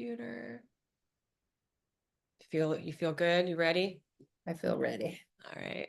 computer. You feel good? You ready? I feel ready. All right.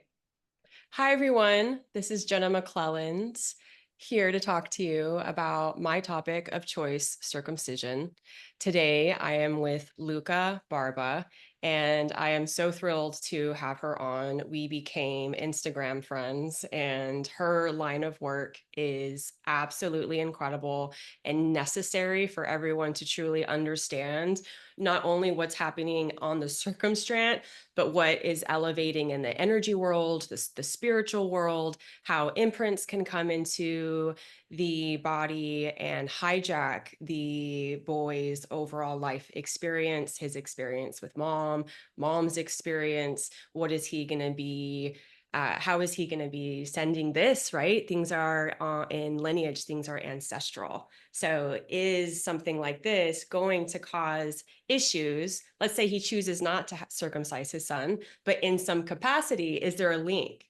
Hi, everyone. This is Jenna McClelland here to talk to you about my topic of choice, circumcision. Today, I am with Luka Barba, and I am so thrilled to have her on. We became Instagram friends, and her line of work is absolutely incredible and necessary for everyone to truly understand not only what's happening on the circumstrand, but what is elevating in the energy world, the spiritual world, how imprints can come into the body and hijack the boy's overall life experience, his experience with mom's experience. What is he going to be? How is he going to be sending this, right? Things are in lineage, things are ancestral. So is something like this going to cause issues? Let's say he chooses not to circumcise his son, but in some capacity, is there a link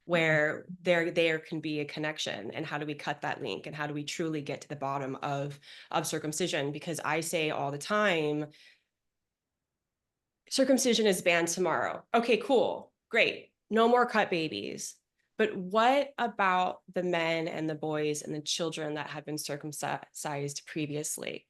where there can be a connection? And how do we cut that link? And how do we truly get to the bottom of circumcision? Because I say all the time, circumcision is banned tomorrow. Okay, cool, great. No more cut babies. But what about the men and the boys and the children that have been circumcised previously?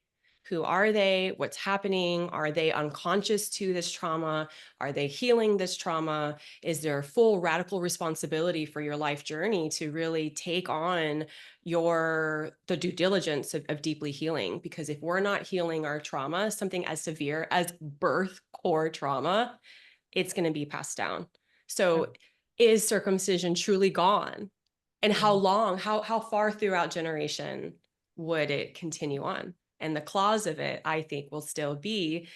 Who are they? What's happening? Are they unconscious to this trauma? Are they healing this trauma? Is there full radical responsibility for your life journey to really take on the due diligence of deeply healing? Because if we're not healing our trauma, something as severe as birth core trauma, it's going to be passed down. So is circumcision truly gone? And how long, how far throughout generation would it continue on? And the clause of it, I think, will still be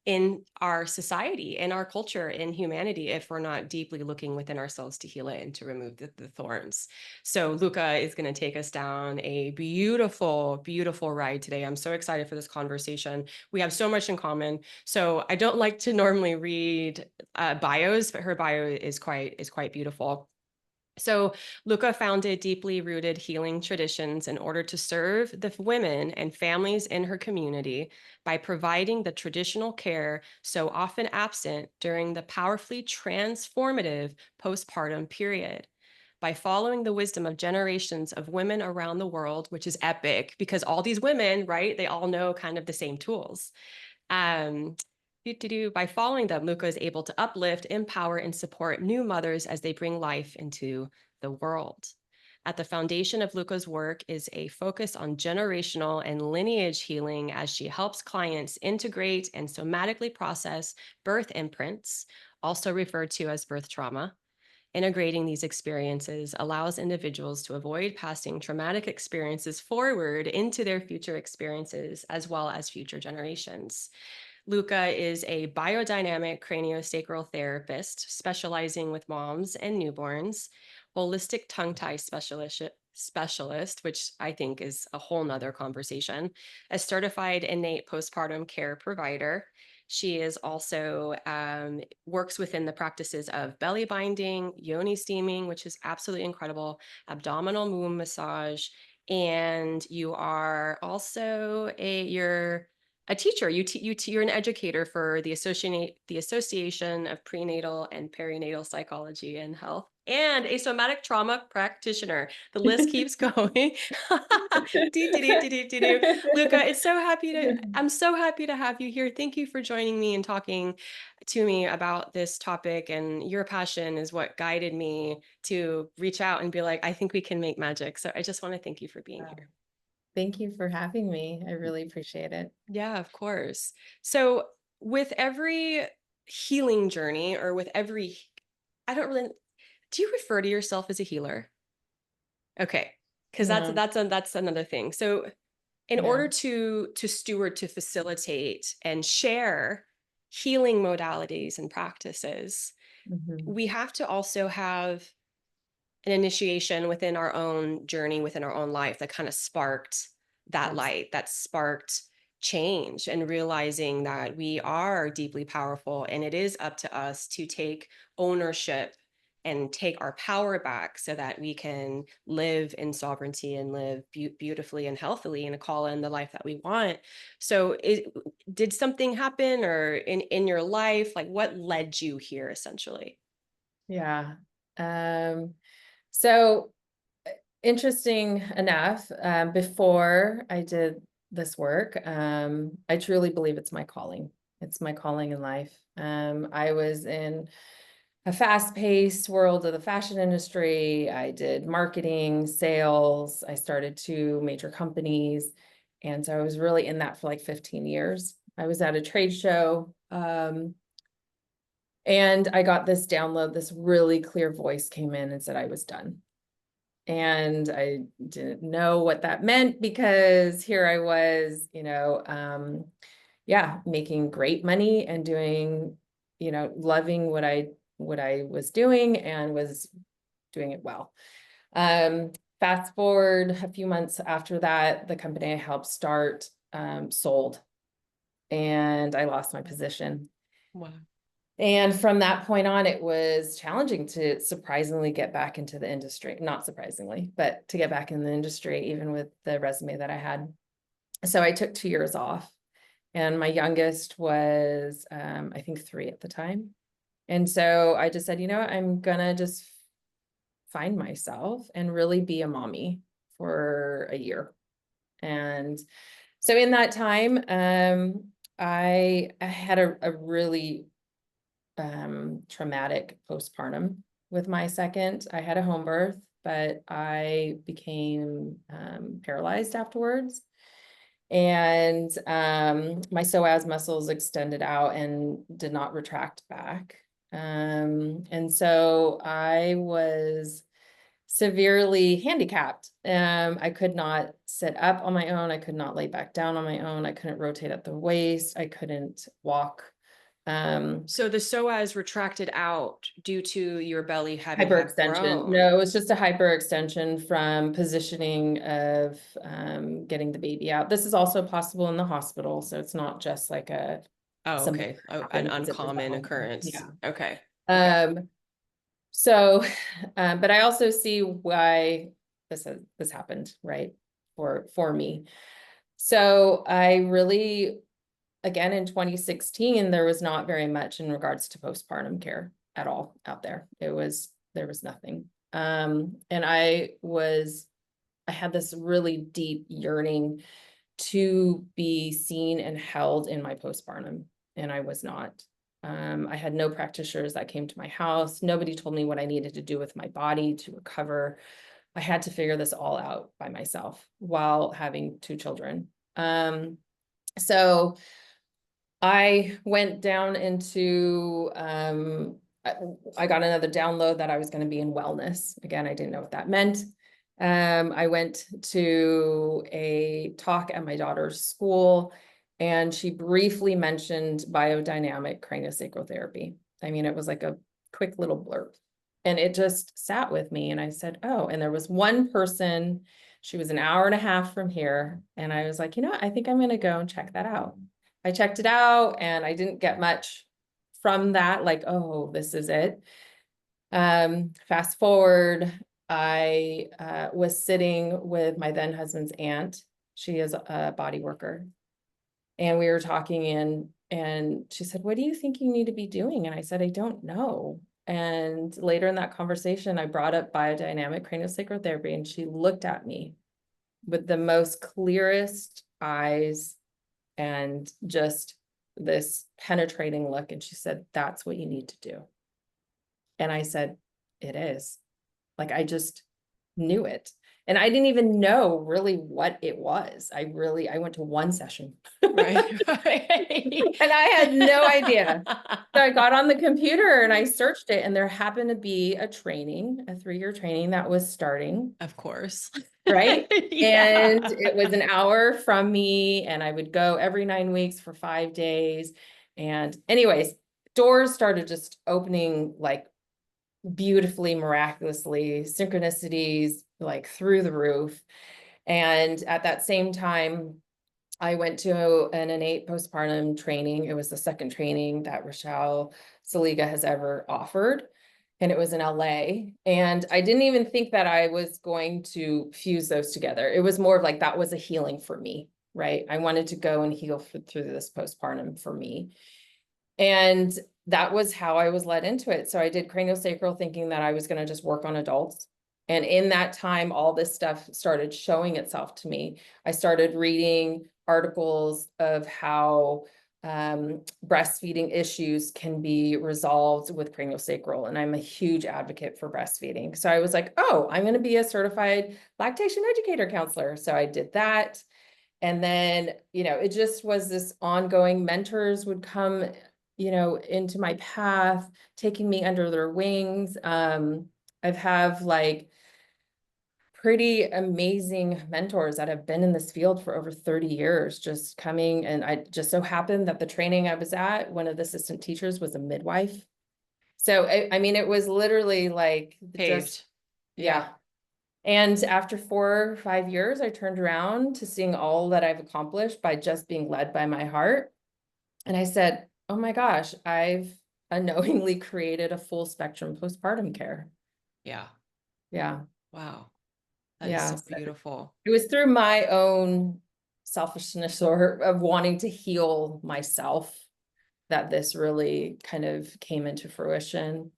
in our society, in our culture, in humanity, if we're not deeply looking within ourselves to heal it and to remove the thorns. So Luka is going to take us down a beautiful, beautiful ride today. I'm so excited for this conversation. We have so much in common. So I don't like to normally read bios, but her bio is quite beautiful. So Luka founded deeply rooted healing traditions in order to serve the women and families in her community by providing the traditional care so often absent during the powerfully transformative postpartum period. By following the wisdom of generations of women around the world, which is epic because all these women, right, they all know kind of the same tools. By following them, Luka is able to uplift, empower, and support new mothers as they bring life into the world. At the foundation of Luka's work is a focus on generational and lineage healing as she helps clients integrate and somatically process birth imprints, also referred to as birth trauma. Integrating these experiences allows individuals to avoid passing traumatic experiences forward into their future experiences as well as future generations. Luka is a biodynamic craniosacral therapist specializing with moms and newborns, holistic tongue-tie specialist, which I think is a whole nother conversation, a certified innate postpartum care provider. She is also works within the practices of belly binding, yoni steaming, which is absolutely incredible, abdominal womb massage, and you are also you're a teacher. You're an educator for the Association of Prenatal and Perinatal Psychology and Health, and a somatic trauma practitioner. The list keeps going. Luka, I'm so happy to have you here. Thank you for joining me and talking to me about this topic. And your passion is what guided me to reach out and be like, I think we can make magic. So I just want to thank you for being here. Thank you for having me. I really appreciate it. Yeah, of course. So with every healing journey or with every, do you refer to yourself as a healer? Okay. Because that's another thing. So in order to steward, to facilitate and share healing modalities and practices, we have to also have an initiation within our own journey, within our own life that kind of sparked that light, that sparked change, and realizing that we are deeply powerful and it is up to us to take ownership and take our power back so that we can live in sovereignty and live beautifully and healthily and call in the life that we want. So did something happen or in your life, like what led you here essentially? Yeah. So interesting enough, before I did this work, I truly believe it's my calling. It's my calling in life. I was in a fast-paced world of the fashion industry. I did marketing, sales. I started two major companies. And so I was really in that for like 15 years. I was at a trade show, and I got this download, this really clear voice came in and said I was done. And I didn't know what that meant because here I was, yeah, making great money and doing, loving what I was doing and was doing it well. Fast forward a few months after that, the company I helped start sold, and I lost my position. Wow. And from that point on, it was challenging to surprisingly get back into the industry. Not surprisingly, but to get back in the industry, even with the resume that I had. So I took 2 years off, and my youngest was, I think 3 at the time. And so I just said, I'm gonna just find myself and really be a mommy for a year. And so in that time, I had a really traumatic postpartum with my second. I had a home birth, but I became paralyzed afterwards. And my psoas muscles extended out and did not retract back. And so I was severely handicapped. I could not sit up on my own. I could not lay back down on my own. I couldn't rotate at the waist. I couldn't walk. So the psoas retracted out due to your belly having had Hyperextension. grown. No, it was just a hyperextension from positioning of getting the baby out. This is also possible in the hospital, so it's not just like Oh, something okay. that Oh, an happens at the uncommon home. occurrence. Yeah. Okay. Okay. Um, so, but I also see why this happened, right? For me. So I really, again, in 2016, there was not very much in regards to postpartum care at all out there. There was nothing. And I had this really deep yearning to be seen and held in my postpartum, and I was not. I had no practitioners that came to my house. Nobody told me what I needed to do with my body to recover. I had to figure this all out by myself while having two children. So I went down into, I got another download that I was going to be in wellness. Again, I didn't know what that meant. I went to a talk at my daughter's school, and she briefly mentioned biodynamic craniosacral therapy. I mean, it was like a quick little blurb, and it just sat with me. And I said, oh, and there was one person, she was an hour and a half from here. And I was like, I think I'm going to go and check that out. I checked it out, and I didn't get much from that, like, oh, this is it. Fast forward, I was sitting with my then husband's aunt. She is a body worker. And we were talking, and she said, what do you think you need to be doing? And I said, I don't know. And later in that conversation, I brought up biodynamic craniosacral therapy, and she looked at me with the most clearest eyes and just this penetrating look. And she said, that's what you need to do. And I said, it is. Like, I just knew it. And I didn't even know really what it was. I went to one session. Right. And I had no idea. So I got on the computer and I searched it, and there happened to be a 3-year training that was starting. Of course. Right. Yeah. And it was an hour from me, and I would go every 9 weeks for 5 days. And anyways, doors started just opening like beautifully, miraculously, synchronicities like through the roof. And at that same time, I went to an innate postpartum training. It was the second training that Rochelle Saliga has ever offered. and it was in LA. And I didn't even think that I was going to fuse those together. It was more of like, that was a healing for me, right? I wanted to go and heal through this postpartum for me. And that was how I was led into it. So I did craniosacral thinking that I was going to just work on adults. And in that time, all this stuff started showing itself to me. I started reading articles of how breastfeeding issues can be resolved with craniosacral. And I'm a huge advocate for breastfeeding. So I was like, oh, I'm going to be a certified lactation educator counselor. So I did that. And then, it just was this ongoing, mentors would come, into my path, taking me under their wings. I've have like pretty amazing mentors that have been in this field for over 30 years, just coming. And I just so happened that the training I was at, one of the assistant teachers was a midwife. So, I mean, it was literally like Paved. yeah. And after 4 or 5 years, I turned around to seeing all that I've accomplished by just being led by my heart. And I said, oh my gosh, I've unknowingly created a full spectrum postpartum care. Yeah. Yeah. Wow. That is Yeah. so beautiful. It was through my own selfishness or of wanting to heal myself that this really kind of came into fruition.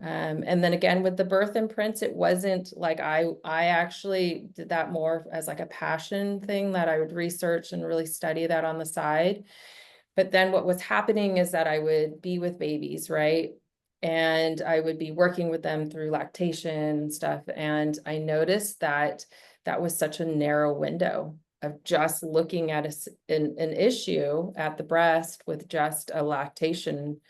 And then again, with the birth imprints, it wasn't like I actually did that more as like a passion thing that I would research and really study that on the side. But then what was happening is that I would be with babies, right? And I would be working with them through lactation and stuff. And I noticed that that was such a narrow window of just looking at an issue at the breast with just a lactation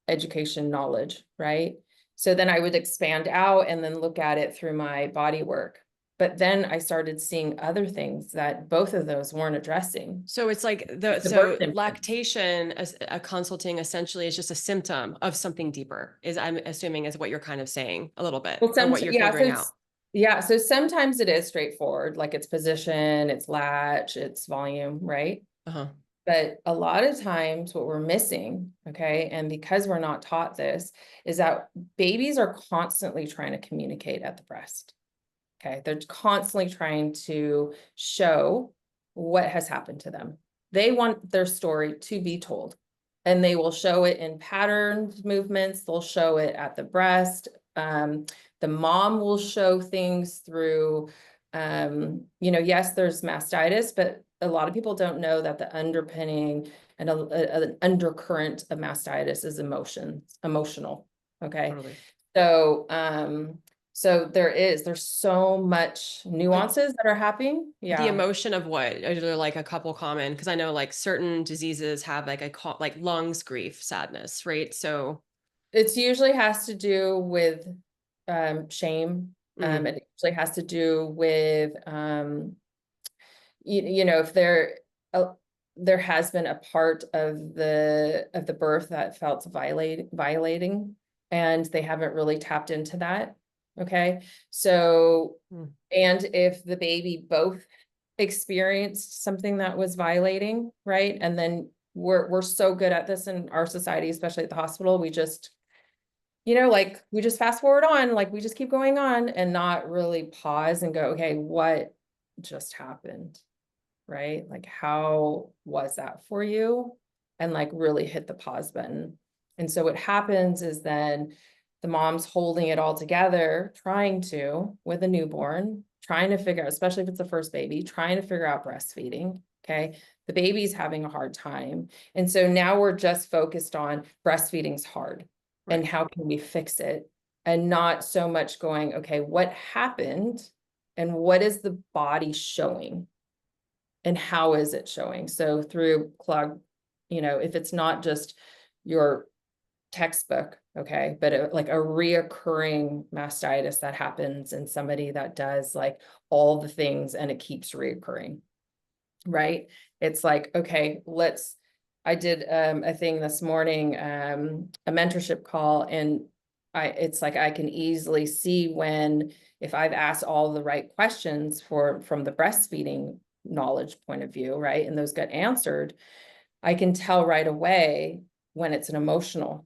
education knowledge, right? So then I would expand out and then look at it through my body work. But then I started seeing other things that both of those weren't addressing. So it's like birth imprints. lactation as a consulting essentially is just a symptom of something deeper, is I'm assuming is what you're kind of saying a little bit, Well, or what you're figuring out. Yeah, so sometimes it is straightforward, like it's position, it's latch, it's volume, right? Uh-huh. But a lot of times what we're missing, okay, and because we're not taught this, is that babies are constantly trying to communicate at the breast. Okay, they're constantly trying to show what has happened to them. They want their story to be told, and they will show it in patterned movements. They'll show it at the breast. The mom will show things through, yes, there's mastitis, but a lot of people don't know that the underpinning and an undercurrent of mastitis is emotional. Okay. Totally. So there's so much nuances that are happening. Yeah. The emotion of what? Are there like a couple common? Because I know like certain diseases have like like lungs, grief, sadness, right? So it usually has to do with shame. It usually has to do with if there has been a part of the birth that felt violating, and they haven't really tapped into that. Okay. So, and if the baby both experienced something that was violating, right? And then we're so good at this in our society, especially at the hospital. We just, like we just fast forward on, like we just keep going on and not really pause and go, okay, what just happened? Right? Like, how was that for you? And like really hit the pause button. And so what happens is then the mom's holding it all together, trying to, with a newborn, trying to figure out, especially if it's the first baby, trying to figure out breastfeeding. Okay. The baby's having a hard time. And so now we're just focused on breastfeeding's hard and how can we fix it? And not so much going, okay, what happened and what is the body showing? And how is it showing? So through clog, if it's not just your textbook, okay, but like a reoccurring mastitis that happens in somebody that does like all the things and it keeps reoccurring, right? It's like, okay, I did a thing this morning, a mentorship call, and it's like I can easily see when, if I've asked all the right questions from the breastfeeding knowledge point of view, right, and those get answered, I can tell right away when it's an emotional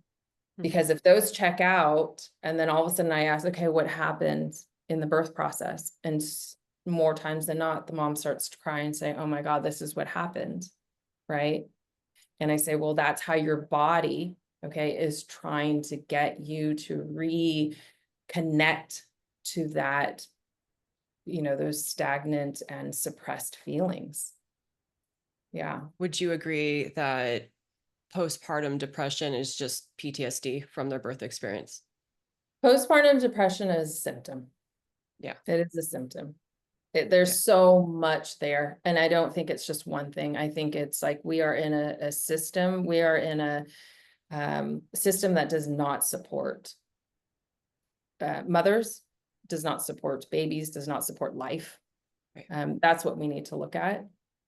Because if those check out, and then all of a sudden I ask, okay, what happened in the birth process? And more times than not, the mom starts to cry and say, oh my God, this is what happened, right? And I say, well, that's how your body, okay, is trying to get you to reconnect to that, those stagnant and suppressed feelings. Yeah. Would you agree that postpartum depression is just PTSD from their birth experience? Postpartum depression is a symptom. Yeah. It is a symptom. Yeah. There's so much there. And I don't think it's just one thing. I think it's like we are in a system. We are in a system that does not support mothers, does not support babies, does not support life. Right. That's what we need to look at.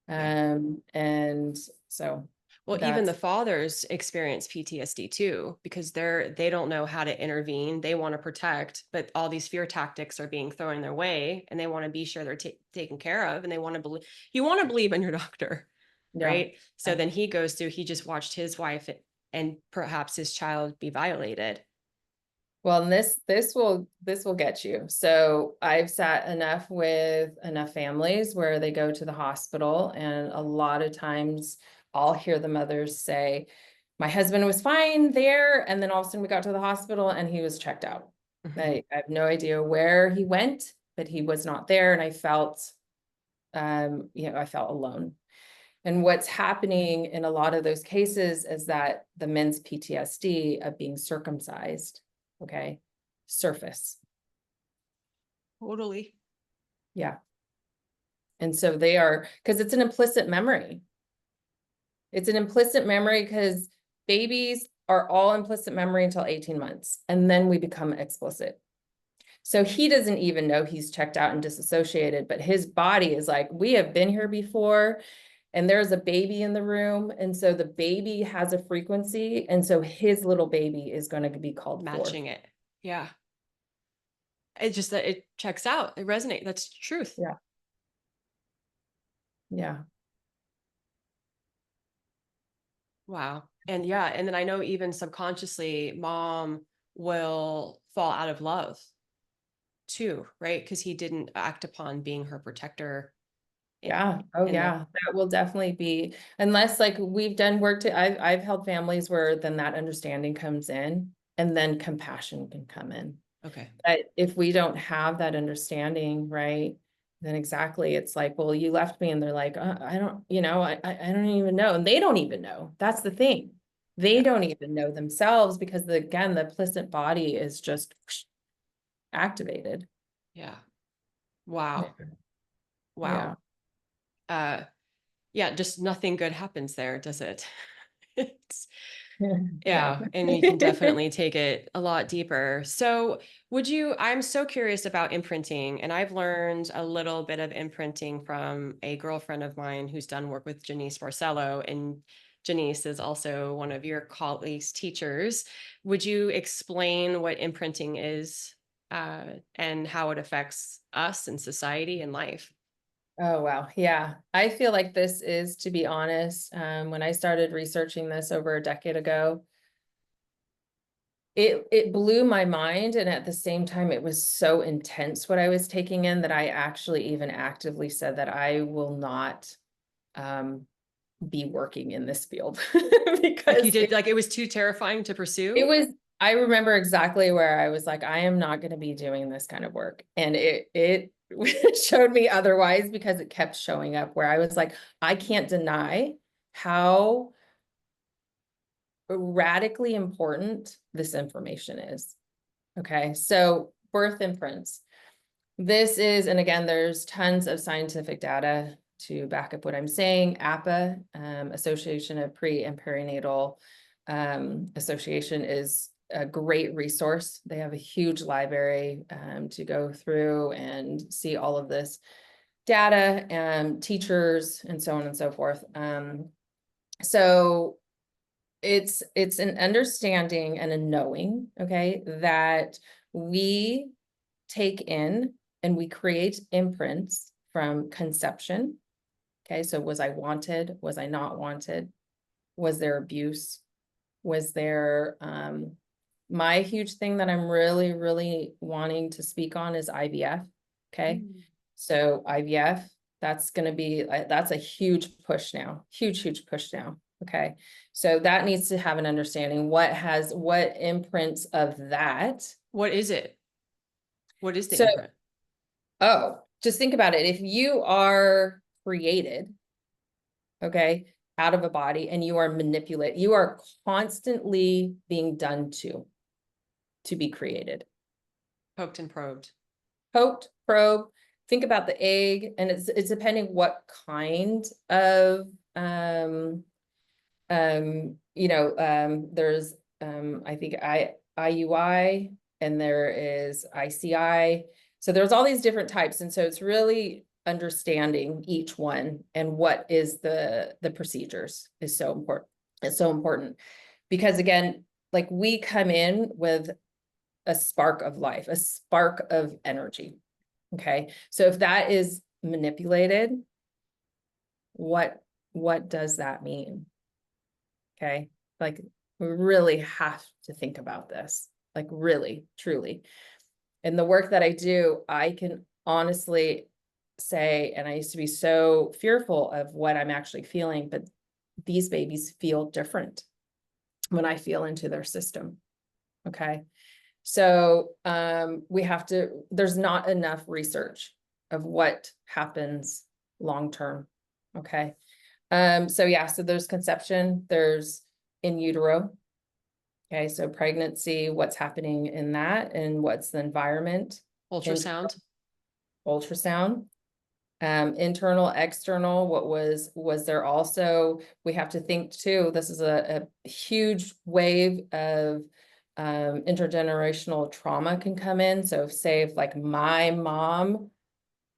Yeah. And so Well, even the fathers experience PTSD too, because they don't know how to intervene. They want to protect, but all these fear tactics are being thrown their way, and they want to be sure they're taken care of, and they want to believe. You want to believe in your doctor, yeah. right? So then he goes through. He just watched his wife and perhaps his child be violated. Well, and this will get you. So I've sat enough with enough families where they go to the hospital, and a lot of times I'll hear the mothers say, my husband was fine there, and then all of a sudden we got to the hospital and he was checked out. Mhm. I have no idea where he went, but he was not there, and I felt I felt alone. And what's happening in a lot of those cases is that the men's PTSD of being circumcised, okay, surface. Totally. Yeah. And so they are, because it's an implicit memory. It's an implicit memory because babies are all implicit memory until 18 months, and then we become explicit. So he doesn't even know he's checked out and disassociated, but his body is like, we have been here before, and there's a baby in the room. And so the baby has a frequency. And so his little baby is going to be called Matching forth. it. Yeah. It just that it checks out. It resonates. That's truth. Yeah. Yeah. Wow. And yeah, and then I know even subconsciously mom will fall out of love too, right? Because he didn't act upon being her protector. Yeah. Oh In the yeah. That will definitely be, unless like we've done work to, I've held families where then that understanding comes in, and then compassion can come in. okay. But if we don't have that understanding, right, then exactly, it's like, well, you left me, and they're like, I don't, I don't even know. And they don't even know. That's the thing. They Yeah. don't even know themselves, because again, the implicit body is just activated. Yeah. Yeah. Wow. Yeah. Wow. Uh yeah, just nothing good happens there, does it? It's Yeah. yeah, and you can definitely take it a lot deeper. So, I'm so curious about imprinting, and I've learned a little bit of imprinting from a girlfriend of mine who's done work with Janice Barcelo, and Janice is also one of your colleagues, teachers. Would you explain what imprinting is, and how it affects us and society and life? Oh, wow. Yeah. I feel like this is, to be honest, when I started researching this over a decade ago, it blew my mind. And at the same time, it was so intense what I was taking in that I actually even actively said that I will not be working in this field Like you because did, like it was too terrifying to pursue? it was, I remember exactly where I was like, I am not going to be doing this kind of work. And it showed me otherwise, because it kept showing up where I was like, I can't deny how radically important this information is. Okay. So birth imprints. This is, and again, there's tons of scientific data to back up what I'm saying. APA, Association of Pre and Perinatal Association, is a great resource. They have a huge library to go through and see all of this data, and teachers, and so on and so forth. So it's an understanding and a knowing, okay, that we take in and we create imprints from conception. Okay, so was I wanted? Was I not wanted? Was there abuse? Was there my huge thing that I'm really, really wanting to speak on is IVF. Okay. So IVF, that's going to be, that's a huge push now, huge push now. Okay. So that needs to have an understanding what imprints of that. What is it? What is the So, imprint? oh, just think about it. If you are created, okay, out of a body and you are manipulated, you are constantly being done to be created. Poked and probed. Poked, probe, think about the egg, and it's depending what kind of there's I think IUI and there is ICI. So there's all these different types, and so it's really understanding each one and what is the procedures is so important. It's so important because again, like we come in with a spark of life, a spark of energy. Okay. So if that is manipulated, what does that mean? Okay. Like we really have to think about this, like really, truly. In the work that I do, I can honestly say, and I used to be so fearful of what I'm actually feeling, but these babies feel different when I feel into their system. Okay. So we have to, there's not enough research of what happens long-term. Okay. So yeah, so there's conception, there's in utero. Okay, so pregnancy, what's happening in that and what's the environment. Ultrasound. Ultrasound. Internal, external, what was there also, we have to think too, this is a huge wave of intergenerational trauma can come in. So say if like my mom,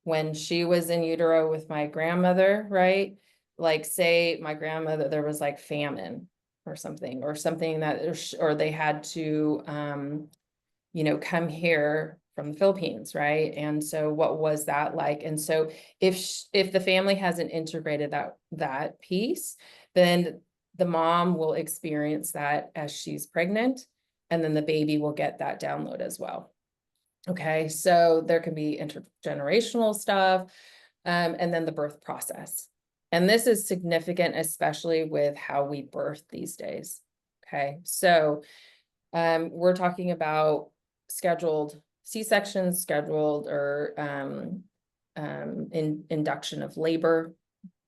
when she was in utero with my grandmother, right? Like say my grandmother, there was like famine or something that, or they had to, come here from the Philippines, right? And so what was that like? And so if the family hasn't integrated that piece, then the mom will experience that as she's pregnant, and then the baby will get that download as well. Okay, so there can be intergenerational stuff, and then the birth process. And this is significant, especially with how we birth these days. Okay, so we're talking about scheduled C-sections, scheduled or induction of labor.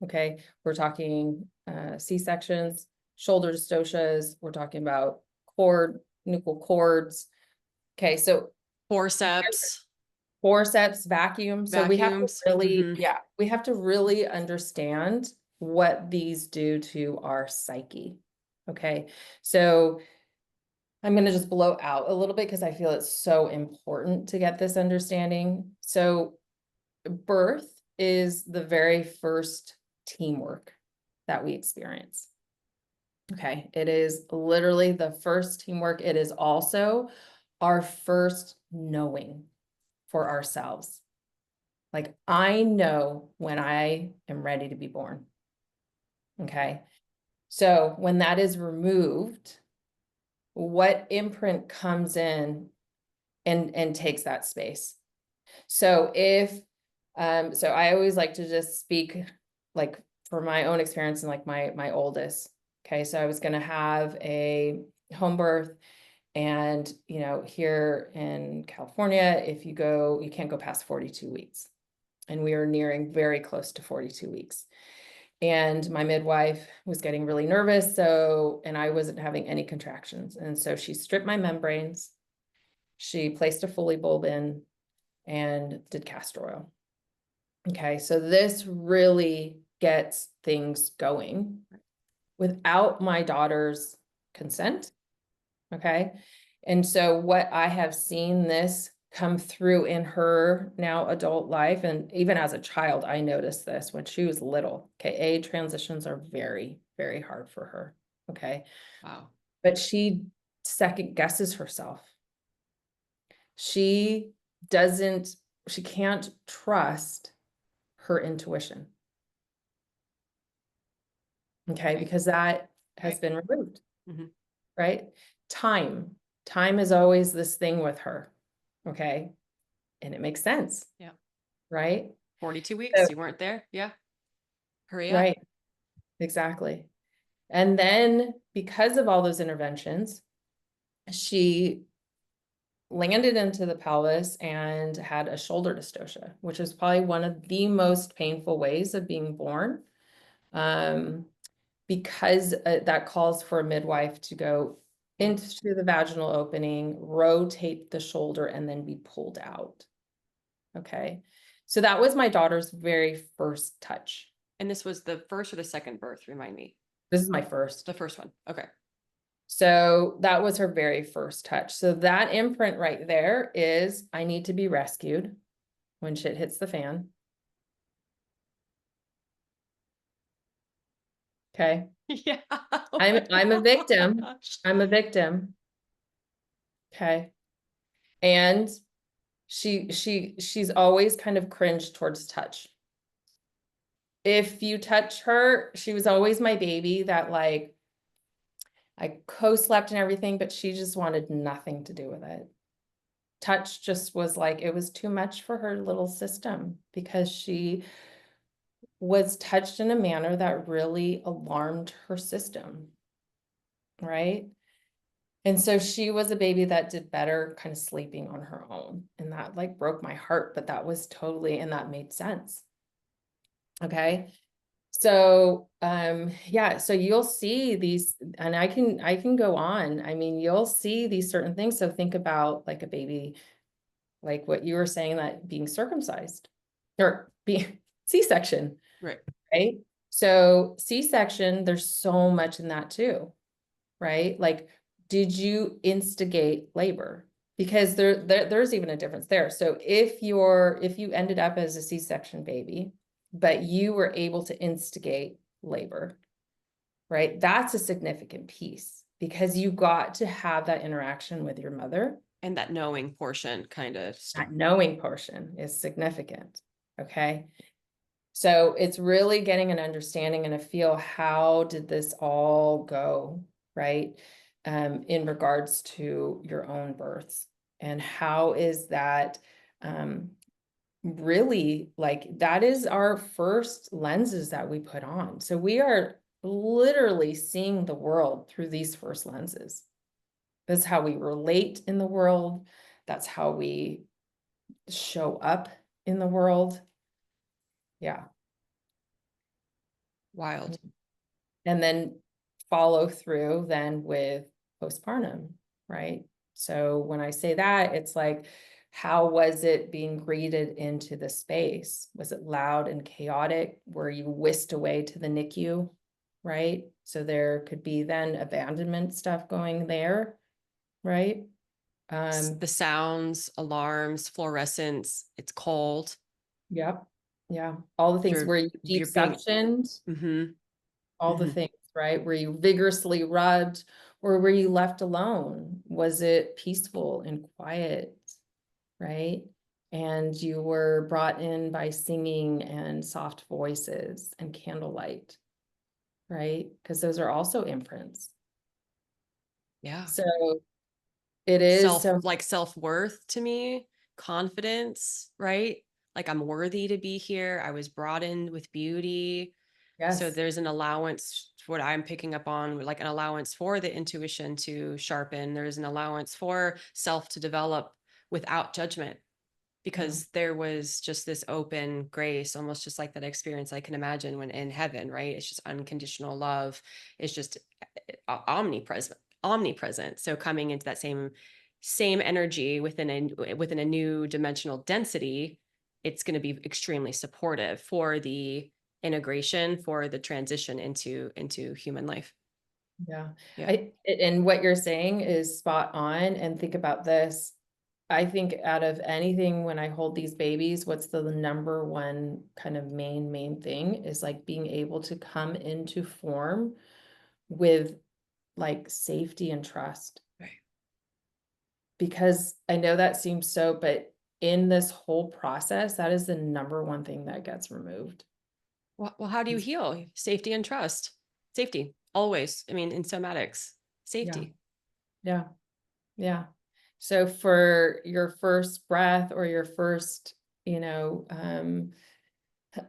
Okay, we're talking C-sections, shoulder dystocias. We're talking about nuchal cords. Okay, so Forceps. vacuum. So we have to Vacuums. really, yeah, we have to really understand what these do to our psyche. Okay, so I'm going to just blow out a little bit because I feel it's so important to get this understanding. So birth is the very first teamwork that we experience. Okay, it is literally the first teamwork. It is also our first knowing for ourselves. Like I know when I am ready to be born. Okay, so when that is removed, what imprint comes in and takes that space? So if so I always like to just speak like for my own experience and like my oldest. Okay, so I was going to have a home birth, and here in California, if you can't go past 42 weeks, and we were nearing very close to 42 weeks. And my midwife was getting really nervous. And I wasn't having any contractions. And so she stripped my membranes. She placed a Foley bulb in and did castor oil. Okay. So this really gets things going without my daughter's consent. Okay. And so what I have seen this come through in her now adult life, and even as a child, I noticed this when she was little. Okay, transitions are very, very hard for her. Okay. Wow. But she second guesses herself. She can't trust her intuition. Okay, because that has been removed. Right? Time time is always this thing with her. Okay. And it makes sense. Yeah. Right. 42 So, weeks. You weren't there. Yeah. Hurry up. right. Exactly. And then because of all those interventions, she landed into the pelvis and had a shoulder dystocia, which is probably one of the most painful ways of being born. Because that calls for a midwife to go into the vaginal opening, rotate the shoulder, and then be pulled out. Okay. So that was my daughter's very first touch. And this was the first or the second birth? Remind me. This is my first. The first one. Okay. So that was her very first touch. So that imprint right there is, I need to be rescued when shit hits the fan. Okay. Yeah. I'm a victim. I'm a victim. Okay. And she's always kind of cringed towards touch. If you touch her, she was always my baby that like I co-slept and everything, but she just wanted nothing to do with it. Touch just was like, it was too much for her little system because she was touched in a manner that really alarmed her system. Right. And so she was a baby that did better kind of sleeping on her own. And that like broke my heart, but that was totally, and that made sense. Okay. So, yeah, so you'll see these, and I can go on. I mean, you'll see these certain things. So think about like a baby, like what you were saying, that being circumcised or being C-section, Right. right? So C-section, there's so much in that too, right? Like, did you instigate labor? Because there's even a difference there. So if you ended up as a C-section baby, but you were able to instigate labor, right? That's a significant piece because you got to have that interaction with your mother. And that knowing portion kind of stuff. That knowing portion is significant. Okay. So it's really getting an understanding and a feel, how did this all go, right? In regards to your own births, and how is that really, like, that is our first lenses that we put on. So we are literally seeing the world through these first lenses. That's how we relate in the world. That's how we show up in the world. Yeah. Wild. And then follow through then with postpartum, right? So when I say that, it's like, how was it being greeted into the space? Was it loud and chaotic? Were you whisked away to the NICU, right? So there could be then abandonment stuff going there, right? The sounds, alarms, fluorescence, it's cold. Yep. Yeah. All the things. Were you deep You're being suctioned? mm-hmm. All the Mm-hmm. things, right? Were you vigorously rubbed, or were you left alone? Was it peaceful and quiet, right? And you were brought in by singing and soft voices and candlelight, right? Because those are also imprints. Yeah. So it is so, Self-worth to me, confidence, right? Like I'm worthy to be here. I was brought in with beauty. So yes, there's an allowance, what I'm picking up on, like an allowance for the intuition to sharpen. There's an allowance for self to develop without judgment, because there was just this open grace, almost just like that experience I can imagine when in heaven, right? It's just unconditional love. It's just omnipresent. So coming into that same energy within a new dimensional density, it's going to be extremely supportive for the integration, for the transition into human life. yeah. Yeah. And what you're saying is spot on. And think about this. I think out of anything, when I hold these babies, what's the number one kind of main thing is like being able to come into form with like safety and trust. Right. Because I know that seems so, but in this whole process, that is the number one thing that gets removed. Well, how do you heal? Safety and trust. Safety, always. I mean, in somatics, Yeah. safety. Yeah. Yeah. So for your first breath or your first,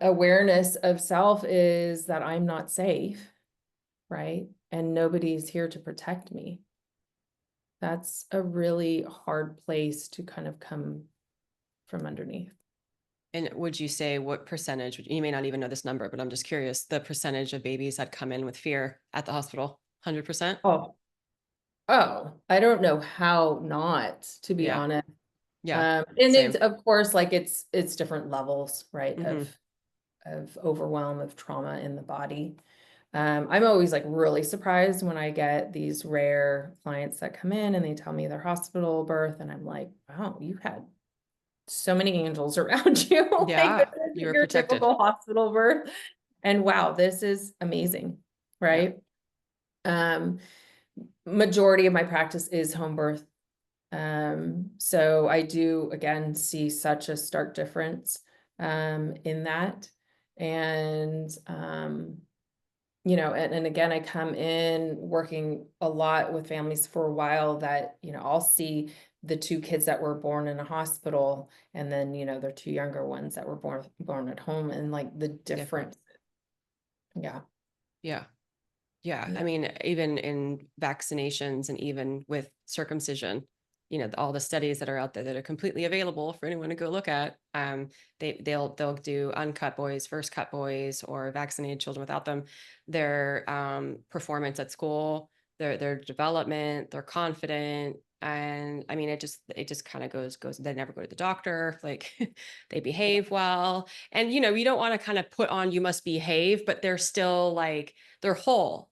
awareness of self is that I'm not safe, right? And nobody's here to protect me. That's a really hard place to kind of come from underneath. And would you say what percentage, you may not even know this number, but I'm just curious, the percentage of babies that come in with fear at the hospital? 100%? Oh, oh, I don't know how not, to be Yeah. honest. Yeah. And it's, Same. of course, like it's different levels, right, Hmm. of overwhelm, of trauma in the body. I'm always like really surprised when I get these rare clients that come in and they tell me their hospital birth, and I'm like, wow, you had so many angels around you. Like, this Yeah. You isn't were your protected. typical hospital birth. And wow, this is amazing, Yeah. right? Um, Majority of my practice is home birth. So I do again see such a stark difference in that. And and again, I come in working a lot with families for a while that, I'll see the two kids that were born in a hospital, and then, their two younger ones that were born at home, and like the Different. difference. Yeah. Yeah. Yeah. I Yeah. mean, even in vaccinations and even with circumcision, all the studies that are out there that are completely available for anyone to go look at. They'll do uncut boys, first cut boys, or vaccinated children without them. Their performance at school, their development, they're confident. And I mean, it just kind of goes, they never go to the doctor, like they behave well. And you don't want to kind of put on you must behave, but they're still like they're whole.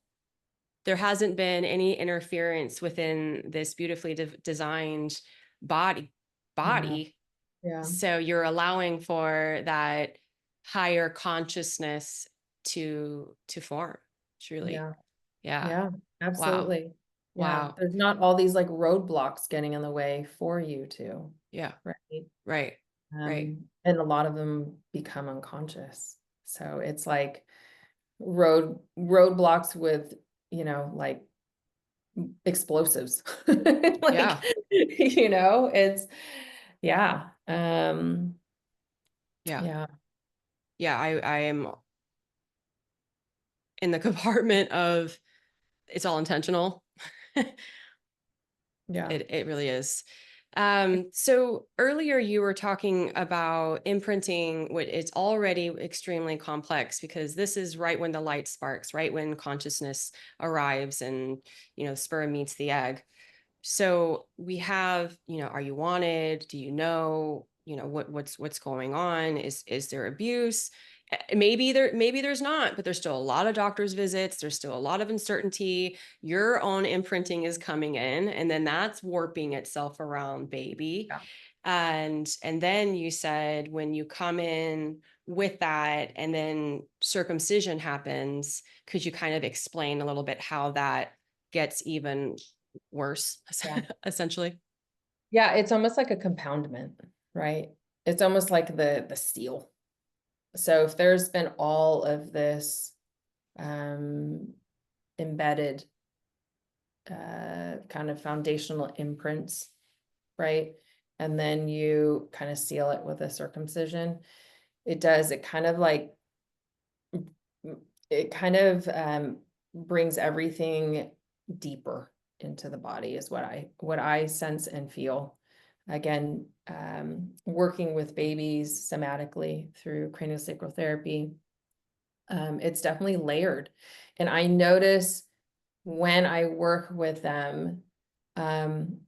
There hasn't been any interference within this beautifully designed body Yeah. body Yeah. so you're allowing for that higher consciousness to form, truly. Yeah. Yeah. Yeah. Wow. Absolutely. Yeah. Wow. There's not all these like roadblocks getting in the way for you to, Yeah. right? Right. Right. And a lot of them become unconscious. So it's like roadblocks with, like explosives. Like, Yeah. it's yeah. Yeah. Yeah. Yeah. I am in the compartment of it's all intentional. Yeah. It really is. So earlier you were talking about imprinting, which it's already extremely complex because this is right when the light sparks, right when consciousness arrives and sperm meets the egg. So we have, are you wanted? Do you know, what's going on? Is there abuse? Maybe there's not, but there's still a lot of doctor's visits. There's still a lot of uncertainty. Your own imprinting is coming in, and then that's warping itself around baby. Yeah. And then you said when you come in with that and then circumcision happens, could you kind of explain a little bit how that gets even worse, Yeah. essentially? Yeah. It's almost like a compoundment, right? It's almost like the steel. So if there's been all of this um embedded kind of foundational imprints, right? And then you kind of seal it with a circumcision. It kind of like, it kind of brings everything deeper into the body is what I sense and feel. Again, working with babies somatically through craniosacral therapy, it's definitely layered. And I notice when I work with them, um,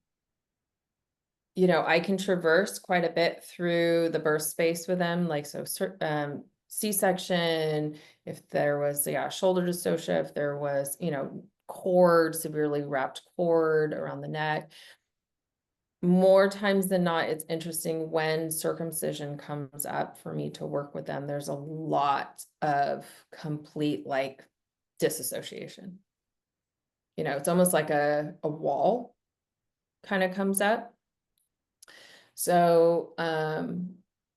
I can traverse quite a bit through the birth space with them, like so C-section, if there was shoulder dystocia, if there was, cord, severely wrapped cord around the neck. More times than not, it's interesting when circumcision comes up for me to work with them. There's a lot of complete like disassociation. It's almost like a wall kind of comes up. So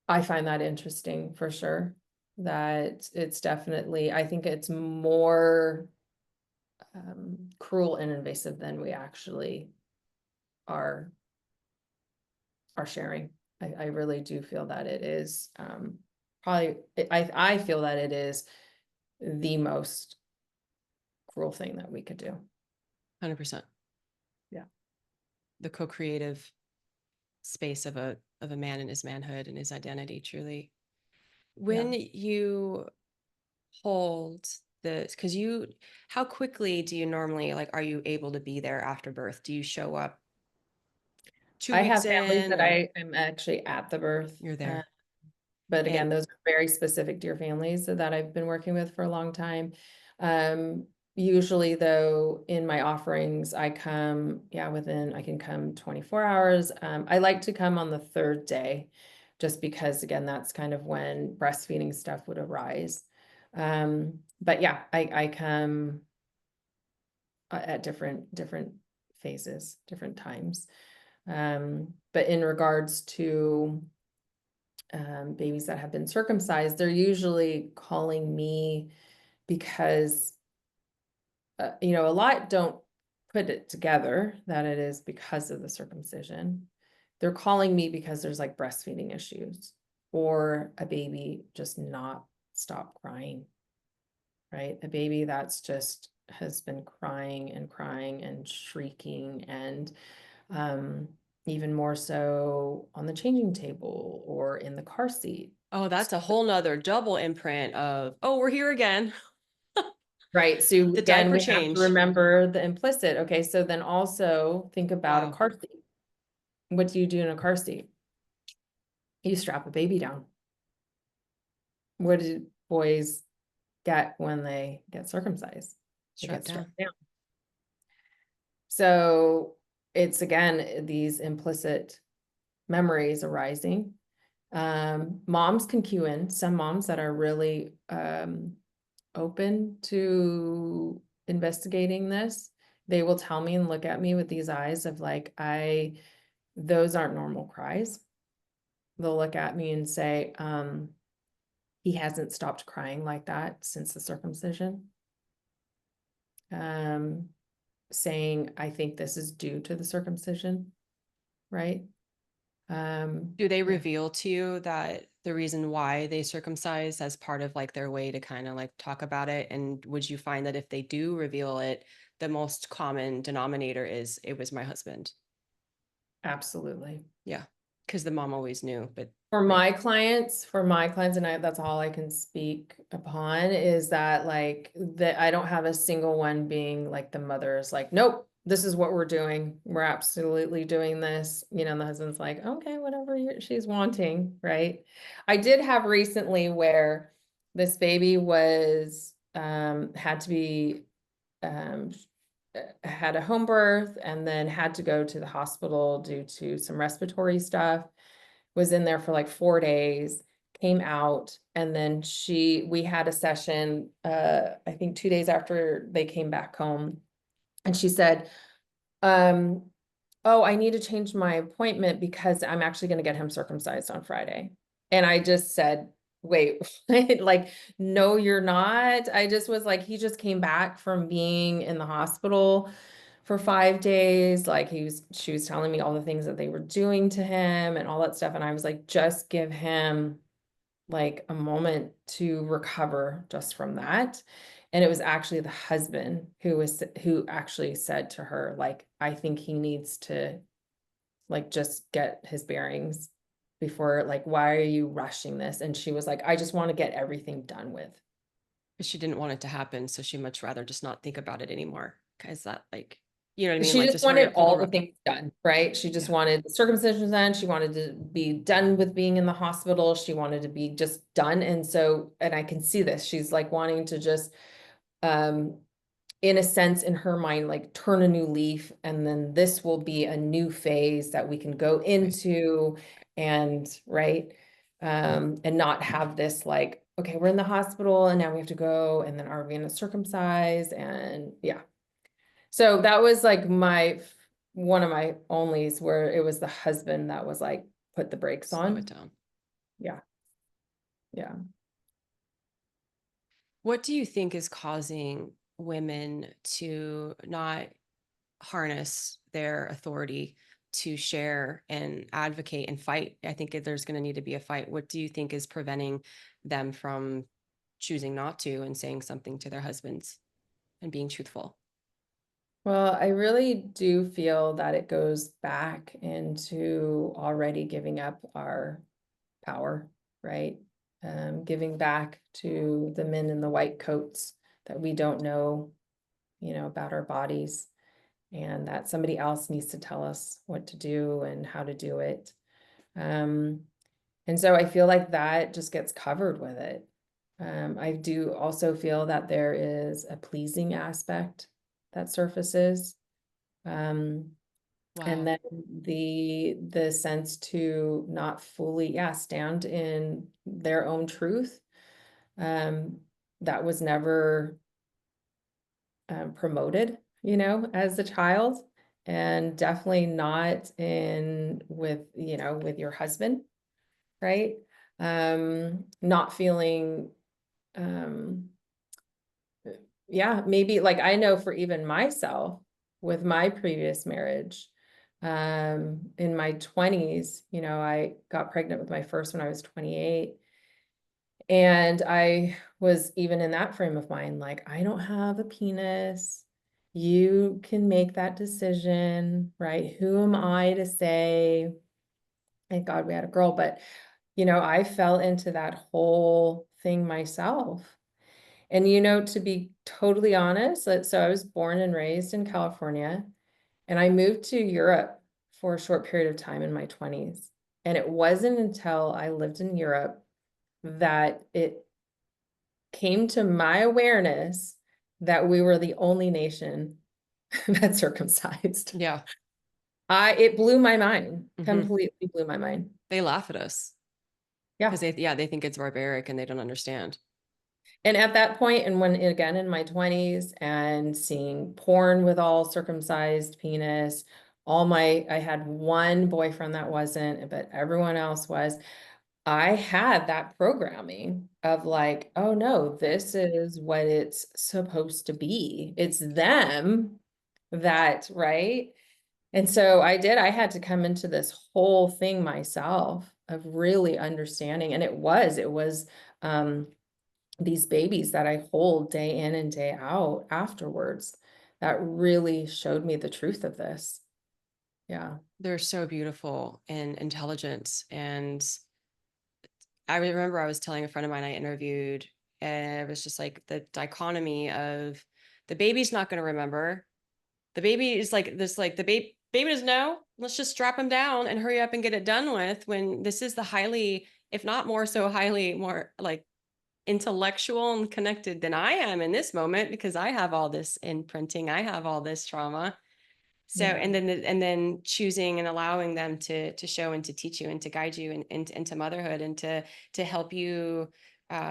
I find that interesting for sure. That it's definitely, I think it's more cruel and invasive than we actually are sharing. I really do feel that it is probably, I feel that it is the most cruel thing that we could do. 100%. Yeah. The co-creative space of a man and his manhood and his identity, truly. When you hold this, because how quickly do you normally, like, are you able to be there after birth? Do you show up 2 I weeks have families in, that or I am actually at the birth. you're there? But And again, those are very specific dear families that I've been working with for a long time. Usually though, in my offerings, I come, I can come 24 hours. I like to come on the third day, just because again, that's kind of when breastfeeding stuff would arise. But yeah, I come at different phases, different times. But in regards to babies that have been circumcised, they're usually calling me because, a lot don't put it together that it is because of the circumcision. They're calling me because there's like breastfeeding issues or a baby just not stop crying, right? A baby that's just has been crying and shrieking and even more so on the changing table or in the car seat. oh, that's a whole nother double imprint of, oh, we're here again. Right. So The again, diaper we have to change. remember the implicit. Okay. So then also think about a Wow. car seat. What do you do in a car seat? You strap a baby down. What do boys get when they get circumcised? They Strap get down. strapped down. So it's again, these implicit memories arising. Moms can cue in. Some moms that are really open to investigating this, they will tell me and look at me with these eyes of like, those aren't normal cries. They'll look at me and say, he hasn't stopped crying like that since the circumcision. Saying, I think this is due to the circumcision, right? Do they Yeah. reveal to you that the reason why they circumcise as part of like their way to kind of like talk about it? And would you find that if they do reveal it, the most common denominator is it was my husband? Absolutely. Yeah. Because the mom always knew, but For right. my clients, and that's all I can speak upon is that like that I don't have a single one being like the mother is like, nope, this is what we're doing. We're absolutely doing this. And the husband's like, okay, whatever she's wanting, right? I did have recently where this baby was had to be um had a home birth and then had to go to the hospital due to some respiratory stuff, was in there for like 4 days, came out, and then we had a session, I think 2 days after they came back home. And she said, um, oh, I need to change my appointment because I'm actually going to get him circumcised on Friday. And I just said, wait, like, no, you're not. I just was like, he just came back from being in the hospital for 5 days. Like she was telling me all the things that they were doing to him and all that stuff. And I was like, just give him like a moment to recover just from that. And it was actually the husband who actually said to her, like, I think he needs to like just get his bearings before, like, why are you rushing this? And she was like, I just want to get everything done with. But she didn't want it to happen. So she much rather just not think about it anymore. Cause that like, you know what I mean? She Like just just hurry wanted up, pull the all the rug. things done, right? She just Yeah. wanted the circumcision done. She wanted to be done with being in the hospital. She wanted to be just done. And so, and I can see this, she's like wanting to just, in a sense, in her mind, like turn a new leaf. And then this will be a new phase that we can go into and right. And not have this like, okay, we're in the hospital and now we have to go. And then are we going to circumcise? And yeah. So that was like one of my onlys where it was the husband that was like, put the brakes Slow it on. down. Yeah. Yeah. What do you think is causing women to not harness their authority to share and advocate and fight. I think there's going to need to be a fight. What do you think is preventing them from choosing not to and saying something to their husbands and being truthful? Well, I really do feel that it goes back into already giving up our power, right? Giving back to the men in the white coats that we don't know, about our bodies, and that somebody else needs to tell us what to do and how to do it. Um, and so I feel like that just gets covered with it. I do also feel that there is a pleasing aspect that surfaces. Um, and Wow. then the sense to not fully, yeah, stand in their own truth. Um, that was never promoted, as a child, and definitely not in with your husband, right? Not feeling, um, yeah, maybe like I know for even myself with my previous marriage, in my 20s, I got pregnant with my first when I was 28. And I was even in that frame of mind, like, I don't have a penis. You can make that decision, right? Who am I to say? Thank God we had a girl, but I fell into that whole thing myself. And to be totally honest, so I was born and raised in California, and I moved to Europe for a short period of time in my 20s. And it wasn't until I lived in Europe that it came to my awareness that we were the only nation that circumcised. Yeah. It blew my mind, Hmm. completely blew my mind. They laugh at us because Yeah. they think it's barbaric and they don't understand. And at that point, and when again in my 20s and seeing porn with all circumcised penis, I had one boyfriend that wasn't, but everyone else was. I had that programming of like, oh no, this is what it's supposed to be. It's them that, right? And so I had to come into this whole thing myself of really understanding. And it was um, these babies that I hold day in and day out afterwards that really showed me the truth of this. Yeah. They're so beautiful and intelligent. And I remember I was telling a friend of mine I interviewed, and it was just like the dichotomy of the baby's not going to remember. The baby is like this, like the baby doesn't know. Let's just strap him down and hurry up and get it done with. When this is the highly, if not more so highly more like intellectual and connected than I am in this moment because I have all this imprinting, I have all this trauma. So, Yeah. and then choosing and allowing them to show and to teach you and to guide you into motherhood and to help you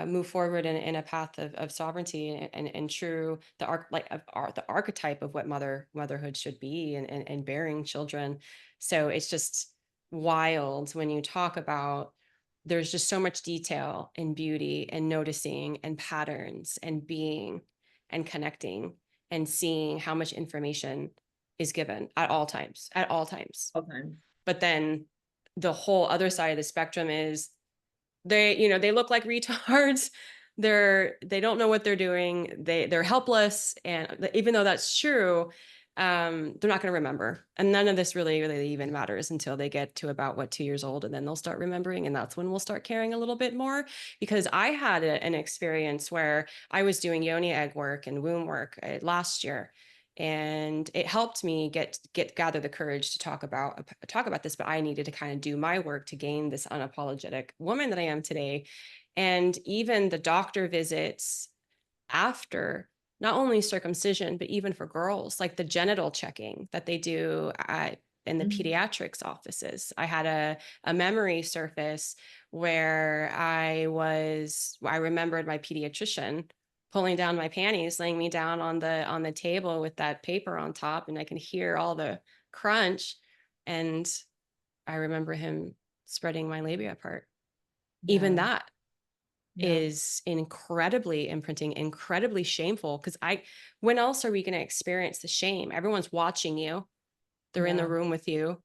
move forward in a path of sovereignty and true the archetype of what motherhood should be and bearing children. So it's just wild when you talk about there's just so much detail and beauty and noticing and patterns and being and connecting and seeing how much information is given at all times. Okay. But then the whole other side of the spectrum is they look like retards. They don't know what they're doing. They're helpless. And even though that's true, they're not going to remember. And none of this really even matters until they get to about 2 years old. And then they'll start remembering. And that's when we'll start caring a little bit more. Because I had an experience where I was doing yoni egg work and womb work last year. And it helped me gather the courage to talk about this, but I needed to kind of do my work to gain this unapologetic woman that I am today. And even the doctor visits after, not only circumcision, but even for girls, like the genital checking that they do in the Mhm. pediatrics offices. I had a memory surface where I remembered my pediatrician pulling down my panties, laying me down on the table with that paper on top, and I can hear all the crunch. And I remember him spreading my labia apart. Even Yeah. that Yeah. is incredibly imprinting, incredibly shameful. Because when else are we going to experience the shame? Everyone's watching you. They're in the Yeah. room with you.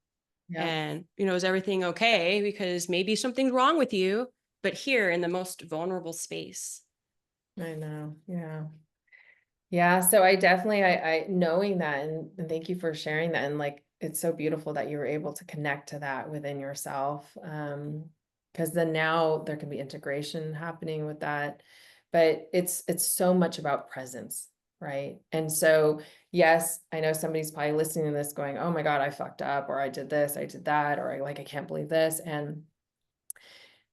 Yeah. and, is everything okay? Because maybe something's wrong with you, but here in the most vulnerable space. I know. Yeah. Yeah. So I definitely, I knowing that, and thank you for sharing that. And like, it's so beautiful that you were able to connect to that within yourself. Because then now there can be integration happening with that. But it's so much about presence, right? And so, yes, I know somebody's probably listening to this going, oh my God, I fucked up, or I did this, I did that, or I can't believe this. And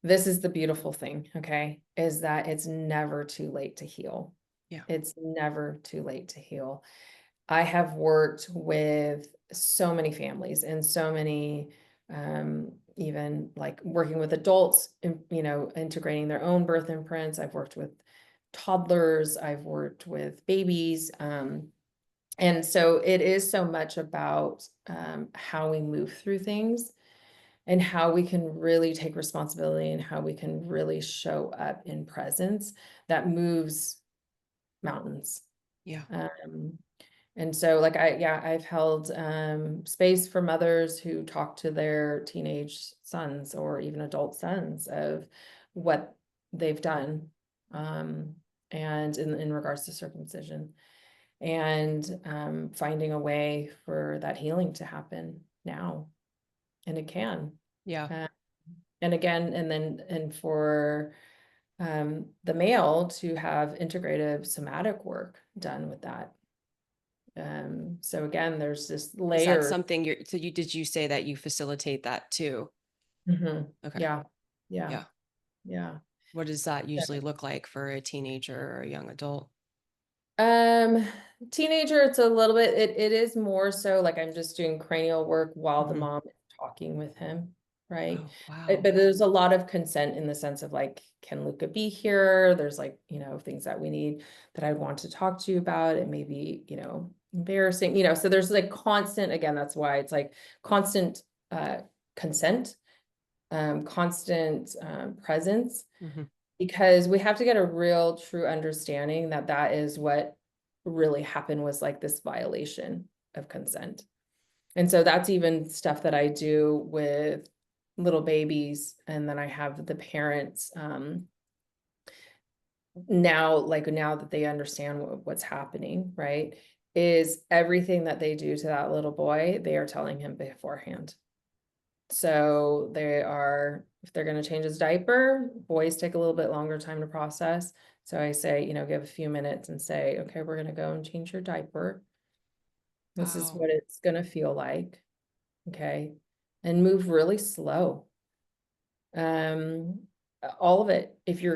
this is the beautiful thing, okay, is that it's never too late to heal. Yeah. It's never too late to heal. I have worked with so many families and so many, even like working with adults, integrating their own birth imprints. I've worked with toddlers, I've worked with babies. And so it is so much about how we move through things and how we can really take responsibility and how we can really show up in presence that moves mountains. Yeah. Um, and so like I've held space for mothers who talk to their teenage sons or even adult sons of what they've done, um, and in regards to circumcision, and finding a way for that healing to happen now. And it can. Yeah. Uh, and again, and for the male to have integrative somatic work done with that. So again, there's this Is that layer. something did you say that you facilitate that too? Mhm. Okay. Yeah, yeah, Yeah. yeah. What does that usually look like for a teenager or a young adult? Um, Teenager, it's a little bit, it is more so like I'm just doing cranial work while the Mhm. mom is talking with him, right? Oh, But wow. there's a lot of consent in the sense of like, can Luka be here? There's like, things that we need that I want to talk to you about. It may be, embarrassing, so there's like constant, again, that's why it's like constant consent, constant presence, Mhm. because we have to get a real true understanding that that is what really happened, was like this violation of consent. And so that's even stuff that I do with little babies, and then I have the parents now, like now that they understand what's happening, right, is everything that they do to that little boy, they are telling him beforehand. So they are, if they're going to change his diaper, boys take a little bit longer time to process. So I say, give a few minutes and say, okay, we're going to go and change your diaper. This is Wow. what it's going to feel like. Okay. And move really slow. Um, all of it. If he's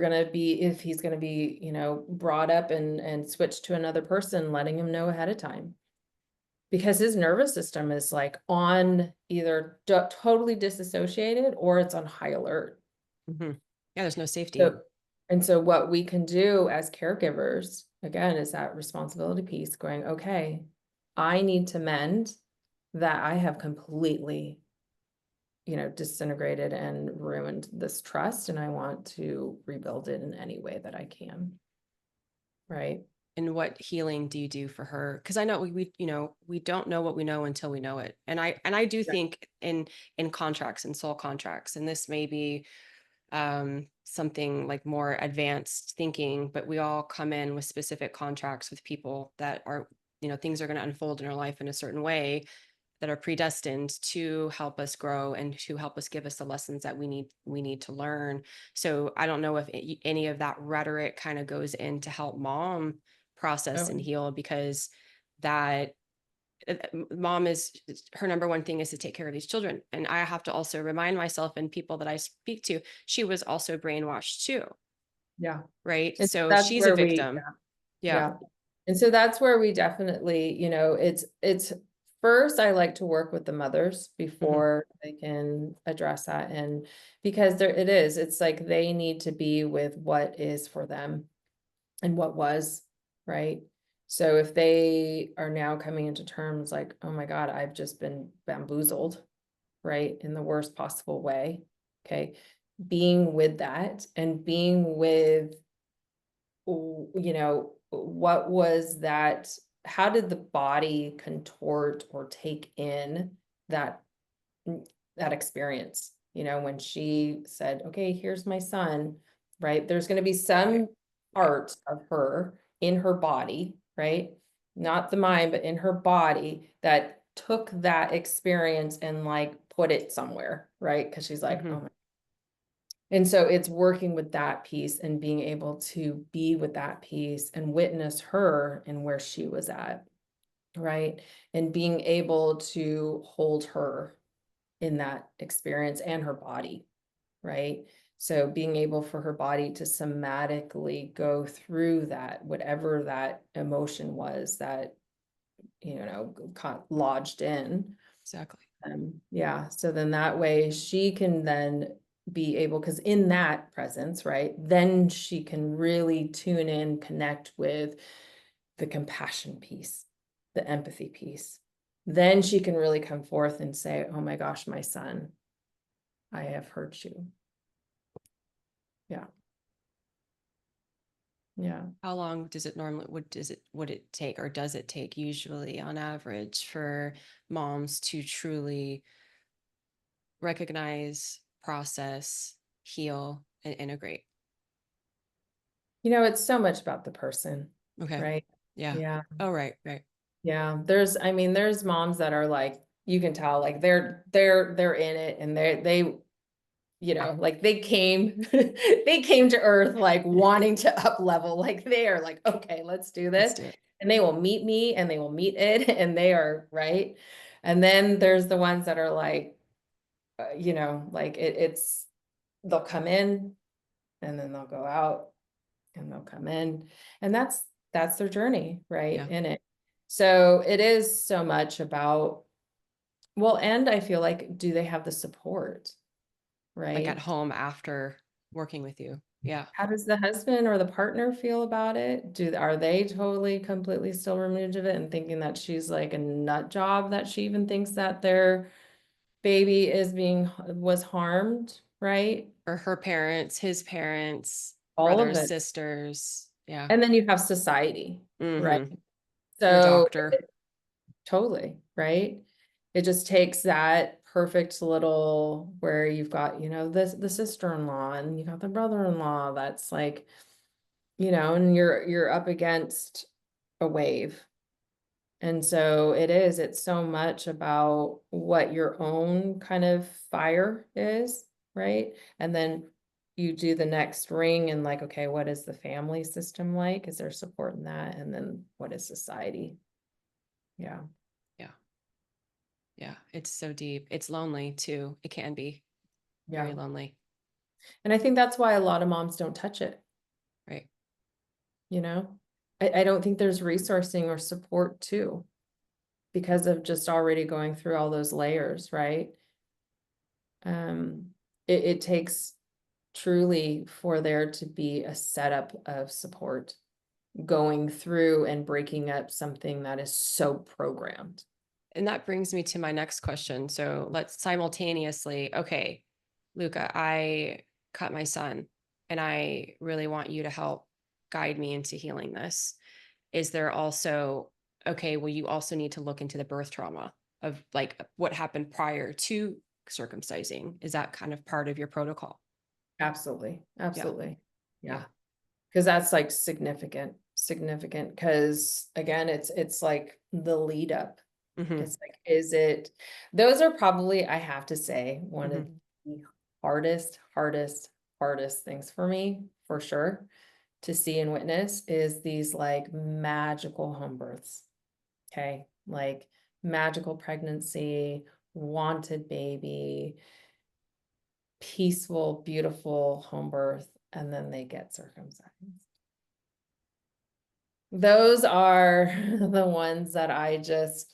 going to be, brought up and switched to another person, letting him know ahead of time, because his nervous system is like on either totally disassociated or it's on high alert. Mhm. Yeah, there's no safety. So, and so what we can do as caregivers, again, is that responsibility piece going, okay, I need to mend that I have completely, disintegrated and ruined this trust, and I want to rebuild it in any way that I can. Right. And what healing do you do for her? Because I know we don't know what we know until we know it. And I do Yeah. think in contracts and soul contracts, and this may be something like more advanced thinking, but we all come in with specific contracts with people that are, things are going to unfold in our life in a certain way that are predestined to help us grow and to help us give us the lessons that we need to learn. So I don't know if any of that rhetoric kind of goes in to help mom process and Oh, heal, because that mom is her number one thing is to take care of these children. And I have to also remind myself and people that I speak to, she was also brainwashed too, yeah. right? And So that's she's a where we, victim. Yeah. yeah. And so that's where we definitely, it's first, I like to work with the mothers Hmm. before they can address that. And because it's like they need to be with what is for them and what was, right? So if they are now coming into terms like, oh my God, I've just been bamboozled, right, in the worst possible way. Okay. Being with that and being with, what was that? How did the body contort or take in that that experience, you know, when she said, okay, here's my son, right? There's going to be Right. some Right. part of her in her body, right? Not the mind, but in her body that took that experience and like put it somewhere, right? Because she's like, Hmm. oh my. And so it's working with that piece and being able to be with that piece and witness her and where she was at, right? And being able to hold her in that experience and her body, right? So being able for her body to somatically go through that, whatever that emotion was that, you know, got lodged in. Exactly. Yeah. So then that way she can then be able, because in that presence, right, then she can really tune in, connect with the compassion piece, the empathy piece. Then she can really come forth and say, oh my gosh, my son, I have hurt you. Yeah. Yeah. How long does it normally, would it take, or does it take usually on average for moms to truly recognize, process, heal, and integrate? You know, it's so much about the person, Okay. right? Yeah. Yeah. Oh, right, right. Yeah. I mean, there's moms that are like, you can tell, like they're in it and they, you know, like they came, they came to earth, like wanting to up level, like they are like, okay, let's do Let's this. do it. And they will meet me and they will meet it and they are right. And then there's the ones that are like, you know, like they'll come in and then they'll go out and they'll come in, and that's their journey, right, Yeah. in it. So it is so much about, well, and I feel like, do they have the support, Like at right? home after working with you. Yeah. How does the husband or the partner feel about it? Are they totally completely still removed of it and thinking that she's like a nut job, that she even thinks that their baby was harmed, right? Or her parents, his parents, All of brothers, it. sisters. Yeah. And then you have society, right? Mm-hmm. Your So doctor. totally, right? It just takes that perfect little where you've got, you know, the sister-in-law and you got the brother-in-law that's like, you know, and you're up against a wave. And so it's so much about what your own kind of fire is, right? And then you do the next ring and like, okay, what is the family system like? Is there support in that? And then what is society? Yeah. Yeah. Yeah. It's so deep. It's lonely too. It can be very Yeah. lonely. And I think that's why a lot of moms don't touch it, Right. you know? I don't think there's resourcing or support too, because of just already going through all those layers, right? Um, it takes truly for there to be a setup of support going through and breaking up something that is so programmed. And that brings me to my next question. So let's simultaneously, okay, Luka, I cut my son and I really want you to help guide me into healing this. Is there also, okay, well, you also need to look into the birth trauma of like what happened prior to circumcising. Is that kind of part of your protocol? Absolutely. Yeah. Absolutely. Yeah. Yeah. Because that's like significant. Because again, it's like the lead up. Hmm. It's like, those are probably, I have to say, one of Hmm. the hardest things for me, for sure, to see and witness is these like magical home births. Okay. Like magical pregnancy, wanted baby, peaceful, beautiful home birth, and then they get circumcised. Those are the ones that I just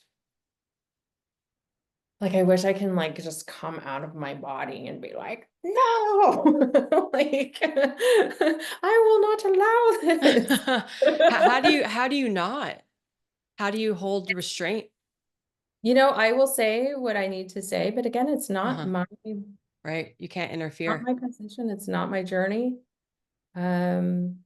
like, I wish I can like just come out of my body and be like, no, like I will not allow this. How do you not? How do you hold restraint? You know, I will say what I need to say, but again, it's Uh-huh. Right. You can't not interfere. my position. It's not my journey. Um,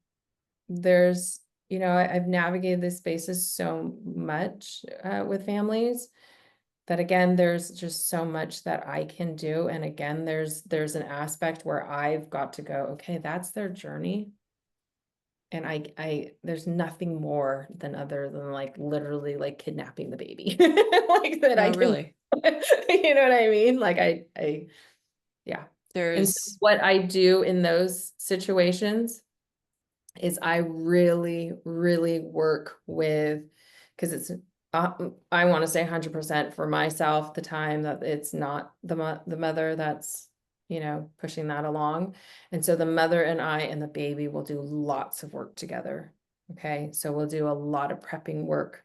there's, you know, I've navigated this spaces so much with families. that again, there's just so much that I can do. And again, there's an aspect where I've got to go, okay, that's their journey. And there's nothing more than other than like literally like kidnapping the baby. Like that I Oh, can, really? you know what I mean? Like yeah. And so There's, what I do in those situations is I really, really work with, because it's, I want to say 100% for myself, the time that it's not the mother that's, pushing that along. And so the mother and I and the baby will do lots of work together. Okay. So we'll do a lot of prepping work.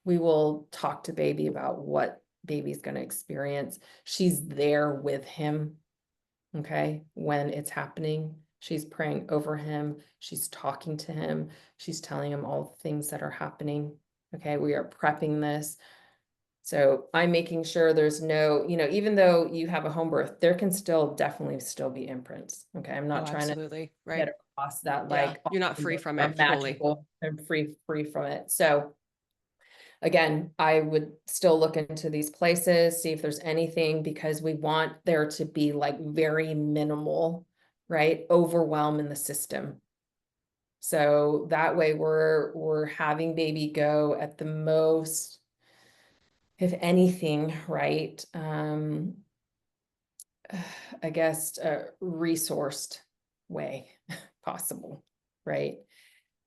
We will talk to baby about what baby's going to experience. She's there with him. Okay. When it's happening, she's praying over him. She's talking to him. She's telling him all the things that are happening. Okay. We are prepping this. So I'm making sure there's no, even though you have a home birth, there can definitely still be imprints. Okay. I'm oh, not trying to absolutely. get Right. across that Yeah. like You're all not home free births from are it fully. magical and free from it. So again, I would still look into these places, see if there's anything, because we want there to be like very minimal, right? Overwhelm in the system. So that way we're having baby go at the most, if anything, right? I guess a resourced way possible, right?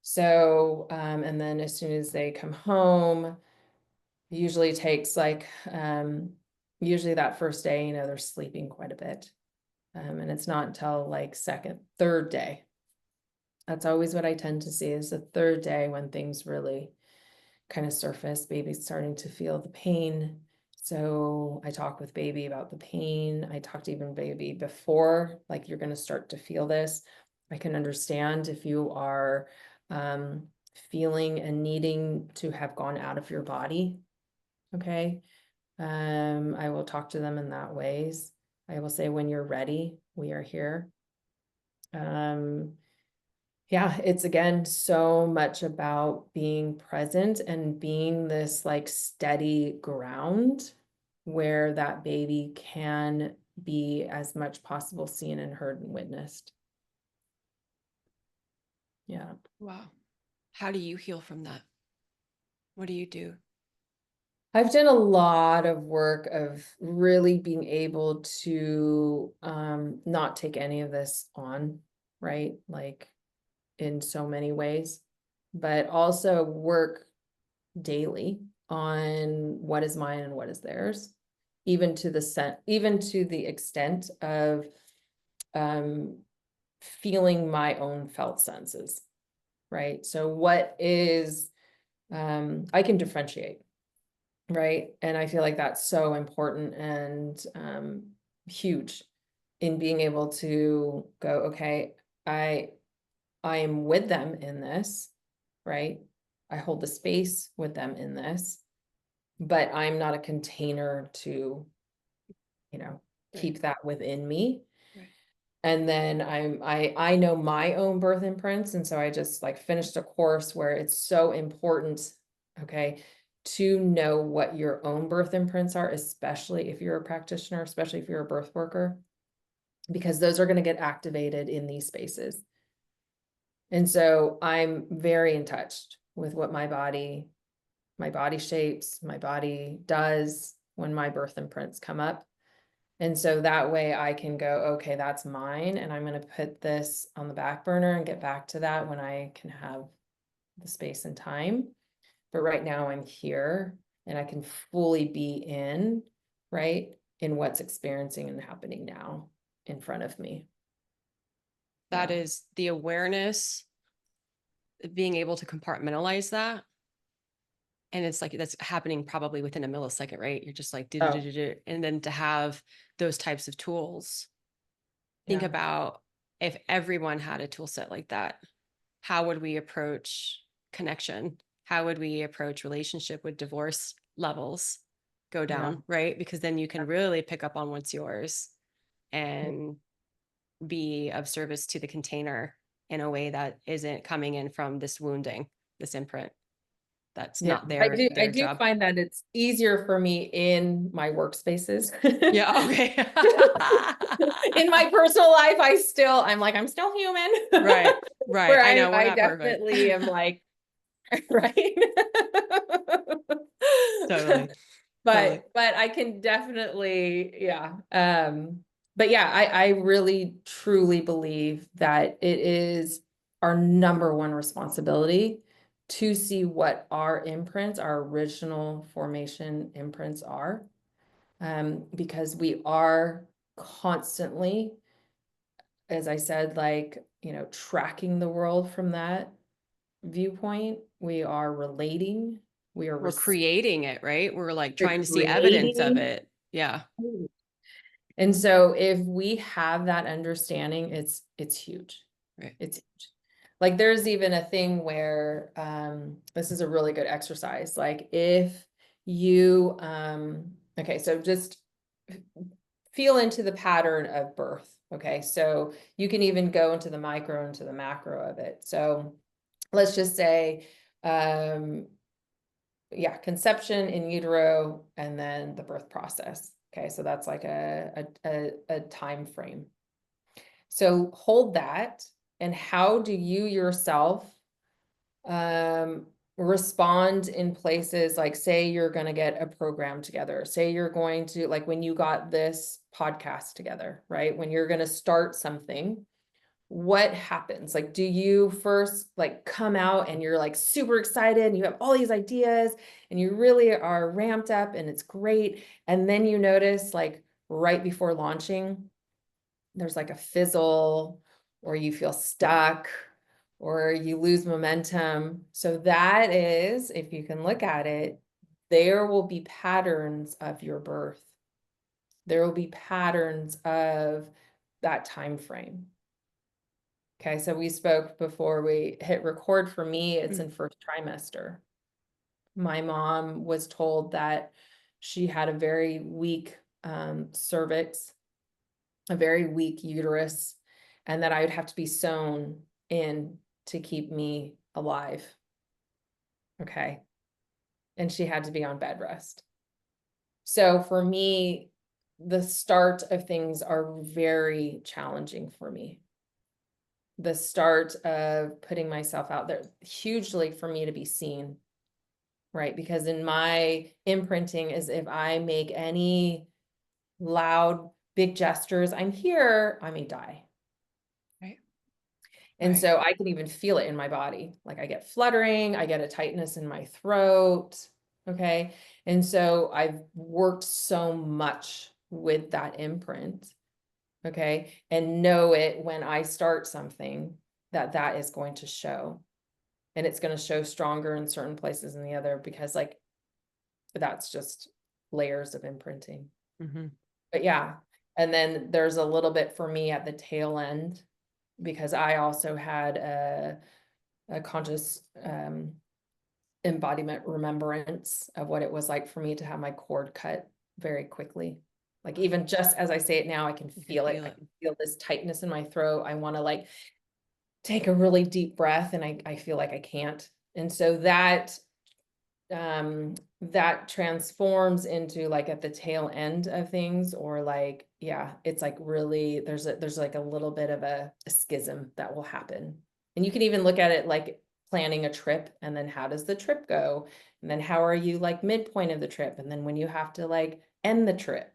So, and then as soon as they come home, usually takes like, usually that first day, they're sleeping quite a bit. And it's not until like third day. That's always what I tend to see, is the third day when things really kind of surface. Baby's starting to feel the pain. So I talk with baby about the pain. I talk to even baby before, like, you're going to start to feel this. I can understand if you are feeling and needing to have gone out of your body. Okay. I will talk to them in that ways. I will say, when you're ready, we are here. Yeah, it's again so much about being present and being this like steady ground where that baby can be as much possible seen and heard and witnessed. Yeah. Wow. How do you heal from that? What do you do? I've done a lot of work of really being able to not take any of this on, right? Like, in so many ways, but also work daily on what is mine and what is theirs, even to the extent of um feeling my own felt senses, right? So what is, I can differentiate, right? And I feel like that's so important and huge in being able to go, okay, I I am with them in this, right? I hold the space with them in this, but I'm not a container to, Right. keep that within me. Right. And then I know my own birth imprints. And so I just like finished a course where it's so important, okay, to know what your own birth imprints are, especially if you're a practitioner, especially if you're a birth worker, because those are going to get activated in these spaces. And so I'm very in touch with what my body shapes, my body does when my birth imprints come up. And so that way I can go, okay, that's mine. And I'm going to put this on the back burner and get back to that when I can have the space and time. But right now I'm here and I can fully be in, right, in what's experiencing and happening now in front of me. That Yeah. is the awareness, being able to compartmentalize that. And it's like that's happening probably within a millisecond, right? You're just like, Oh, and then to have those types of tools. Think yeah. about if everyone had a tool set like that, how would we approach connection? How would we approach relationship with divorce levels go Yeah. down, right? Because then you can really pick up on what's yours Yeah. and be of service to the container in a way that isn't coming in from this wounding, this imprint. that's Yeah, not I their do job. find that it's easier for me in my workspaces. Yeah. Okay. In my personal life, I'm still human. Right. Right. Where I know we're I not perfect. definitely am like, right? Totally. Totally. But I can definitely, yeah. But yeah, I really truly believe that it is our number one responsibility to see what our imprints, our original formation imprints are. Because we are constantly, as I said, like, tracking the world from that viewpoint. We are relating, we are We're creating it, right? We're like trying to see evidence of creating. it. Yeah. And so if we have that understanding, it's huge. Right. It's huge. Like there's even a thing where this is a really good exercise. Like if you okay, so just feel into the pattern of birth. Okay, so you can even go into the micro, into the macro of it. So let's just say yeah, conception in utero and then the birth process. Okay, so that's like a time frame. So hold that, and how do you yourself respond in places like, say you're going to get a program together, say you're going to, like when you got this podcast together, right? When you're going to start something, what happens? Like, do you first like come out and you're like super excited and you have all these ideas and you really are ramped up and it's great, and then you notice like right before launching there's like a fizzle, or you feel stuck, or you lose momentum? So that is, if you can look at it, there will be patterns of your birth. There will be patterns of that time frame. Okay, so we spoke before we hit record. For me, it's in first trimester. My mom was told that she had a very weak cervix, a very weak uterus, and that I would have to be sewn in to keep me alive. Okay. And she had to be on bed rest. So for me, the start of things are very challenging for me. The start of putting myself out there, hugely for me to be seen, right? Because in my imprinting is, if I make any loud, big gestures, I'm here, I may die. Right. And Right. so I can even feel it in my body. Like I get fluttering, I get a tightness in my throat. Okay. And so I've worked so much with that imprint. Okay. And know it when I start something, that is going to show. And it's going to show stronger in certain places than the other, because like that's just layers of imprinting. Mm-hmm. But yeah. And then there's a little bit for me at the tail end, because I also had a conscious embodiment remembrance of what it was like for me to have my cord cut very quickly. Like even just as I say it now, I can feel it. I can feel this tightness in my throat. I want to like take a really deep breath, and I feel like I can't. And so that that transforms into like at the tail end of things, or like, yeah, it's like really, there's like a little bit of a schism that will happen. And you can even look at it like planning a trip, and then how does the trip go? And then how are you like midpoint of the trip? And then when you have to like end the trip,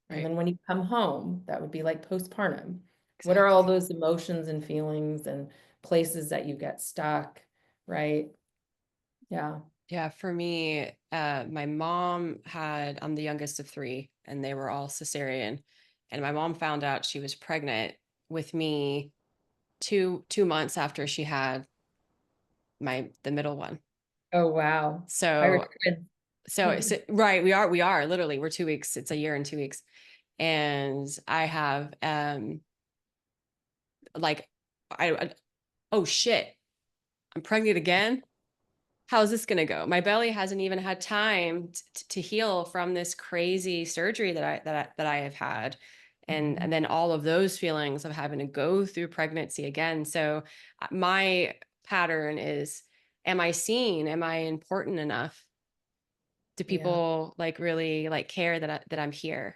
and Right. then when you come home, that would be like postpartum. What are all Exactly. those emotions and feelings and places that you get stuck, right? Yeah. Yeah, for me, my mom had, I'm the youngest of three, and they were all cesarean. And my mom found out she was pregnant with me two months after she had the middle one. Oh, wow. So, Pirate twins. right, we are literally, we're 2 weeks. It's a year and 2 weeks. And I have like I oh shit, I'm pregnant again. How's this going to go? My belly hasn't even had time to heal from this crazy surgery that I have had. And then all of those feelings of having to go through pregnancy again. So my pattern is am I seen? Am I important enough? Do Yeah. people like really like care that I'm here?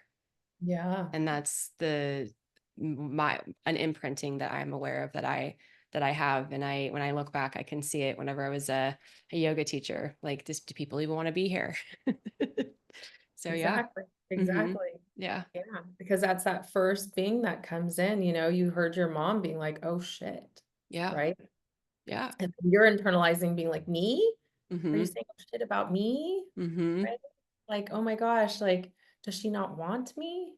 Yeah. And that's an imprinting that I'm aware of that I have. And when I look back, I can see it whenever I was a yoga teacher. Like, do people even want to be here? So yeah. Exactly. Hmm. Exactly. Yeah. Yeah. Because that's that first thing that comes in, you heard your mom being like, oh shit. Yeah. Right. Yeah. And you're internalizing being like, me? Are you Hmm. saying shit about me? Hmm. Right? Like, oh my gosh, like, does she not want me?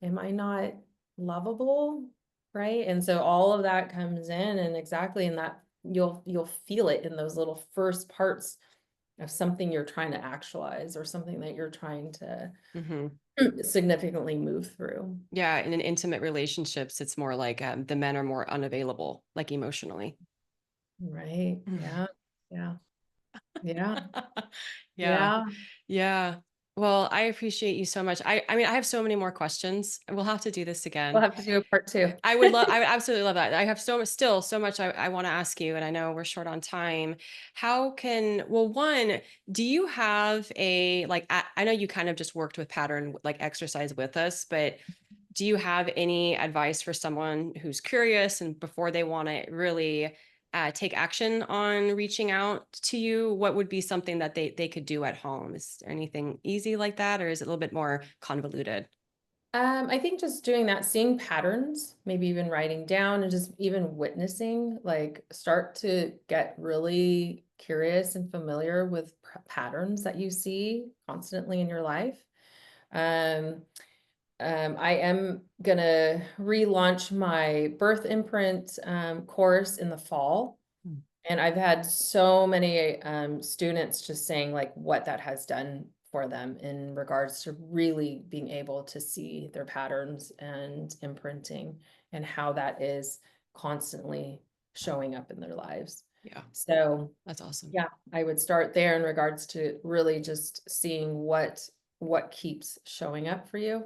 Am I not lovable? Right. And so all of that comes in, and exactly in that you'll feel it in those little first parts of something you're trying to actualize, or something that you're trying to Hmm. significantly move through. Yeah. And in intimate relationships, it's more like the men are more unavailable, like emotionally. Right. Yeah. Yeah. Yeah. Yeah. Yeah. Yeah. Well, I appreciate you so much. I mean, I have so many more questions. We'll have to do this We'll again. have to do a part two. I would absolutely love that. I have still so much I want to ask you, and I know we're short on time. Well, one, do you have I know you kind of just worked with pattern like exercise with us, but do you have any advice for someone who's curious and before they want to really take action on reaching out to you? What would be something that they could do at home? Is there anything easy like that, or is it a little bit more convoluted? I think just doing that, seeing patterns, maybe even writing down and just even witnessing, like start to get really curious and familiar with patterns that you see constantly in your life. Um, I am gonna relaunch my birth imprint course in the fall. Hmm. And I've had so many students just saying like what that has done for them in regards to really being able to see their patterns and imprinting, and how that is constantly showing up in their lives. Yeah, So that's awesome. yeah, I would start there in regards to really just seeing what keeps showing up for you.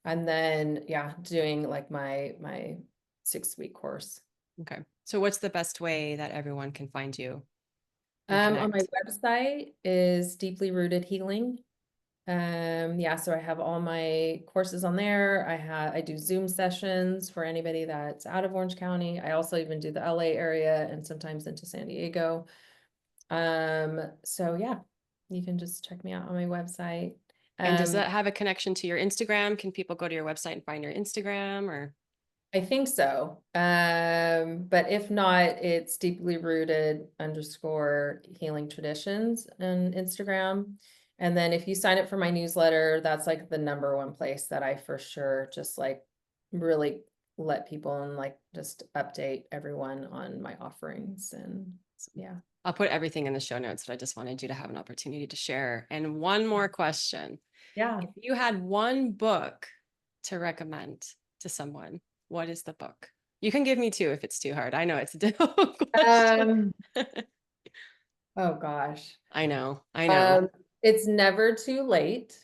And then yeah, doing like my 6-week course. Okay. So what's the best way that everyone can find you and On my connect? website is Deeply Rooted Healing. Yeah, so I have all my courses on there. I do Zoom sessions for anybody that's out of Orange County. I also even do the LA area and sometimes into San Diego. So yeah, you can just check me out on my website. And does Um, that have a connection to your Instagram? Can people go to your website and find your Instagram or? I think so. But if not, it's deeply rooted underscore healing traditions on Instagram. And then if you sign up for my newsletter, that's like the number one place that I for sure just like really let people and like just update everyone on my offerings. And yeah. I'll put everything in the show notes, but I just wanted you to have an opportunity to share. And one more question. Yeah. If you had one book to recommend to someone, what is the book? You can give me two if it's too hard. I know it's a difficult question. Um, oh gosh. I know. I know. It's Never Too Late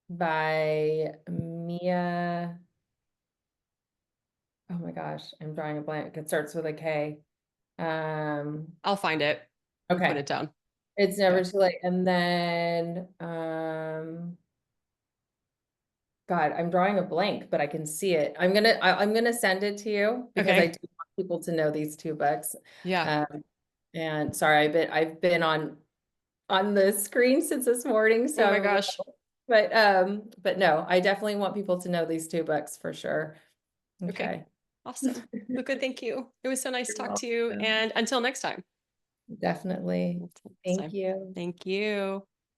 by Mia. Oh my gosh, I'm drawing a blank. It starts with a K. Um, I'll find it and put okay. it down. It's Yeah. Never Too Late. And then God, I'm drawing a blank, but I can see it. I'm gonna send it to you because I Okay. do want people to know these two books. Yeah. Um, and sorry, I've been on the screen since this morning, so Oh my I'm a gosh. little, but no, I definitely want people to know these two books for sure. Okay. Okay. Awesome. Luka, thank you. It was so nice to You're talk to you. welcome. And until next time. Definitely. Until next Thank time. you. Thank you.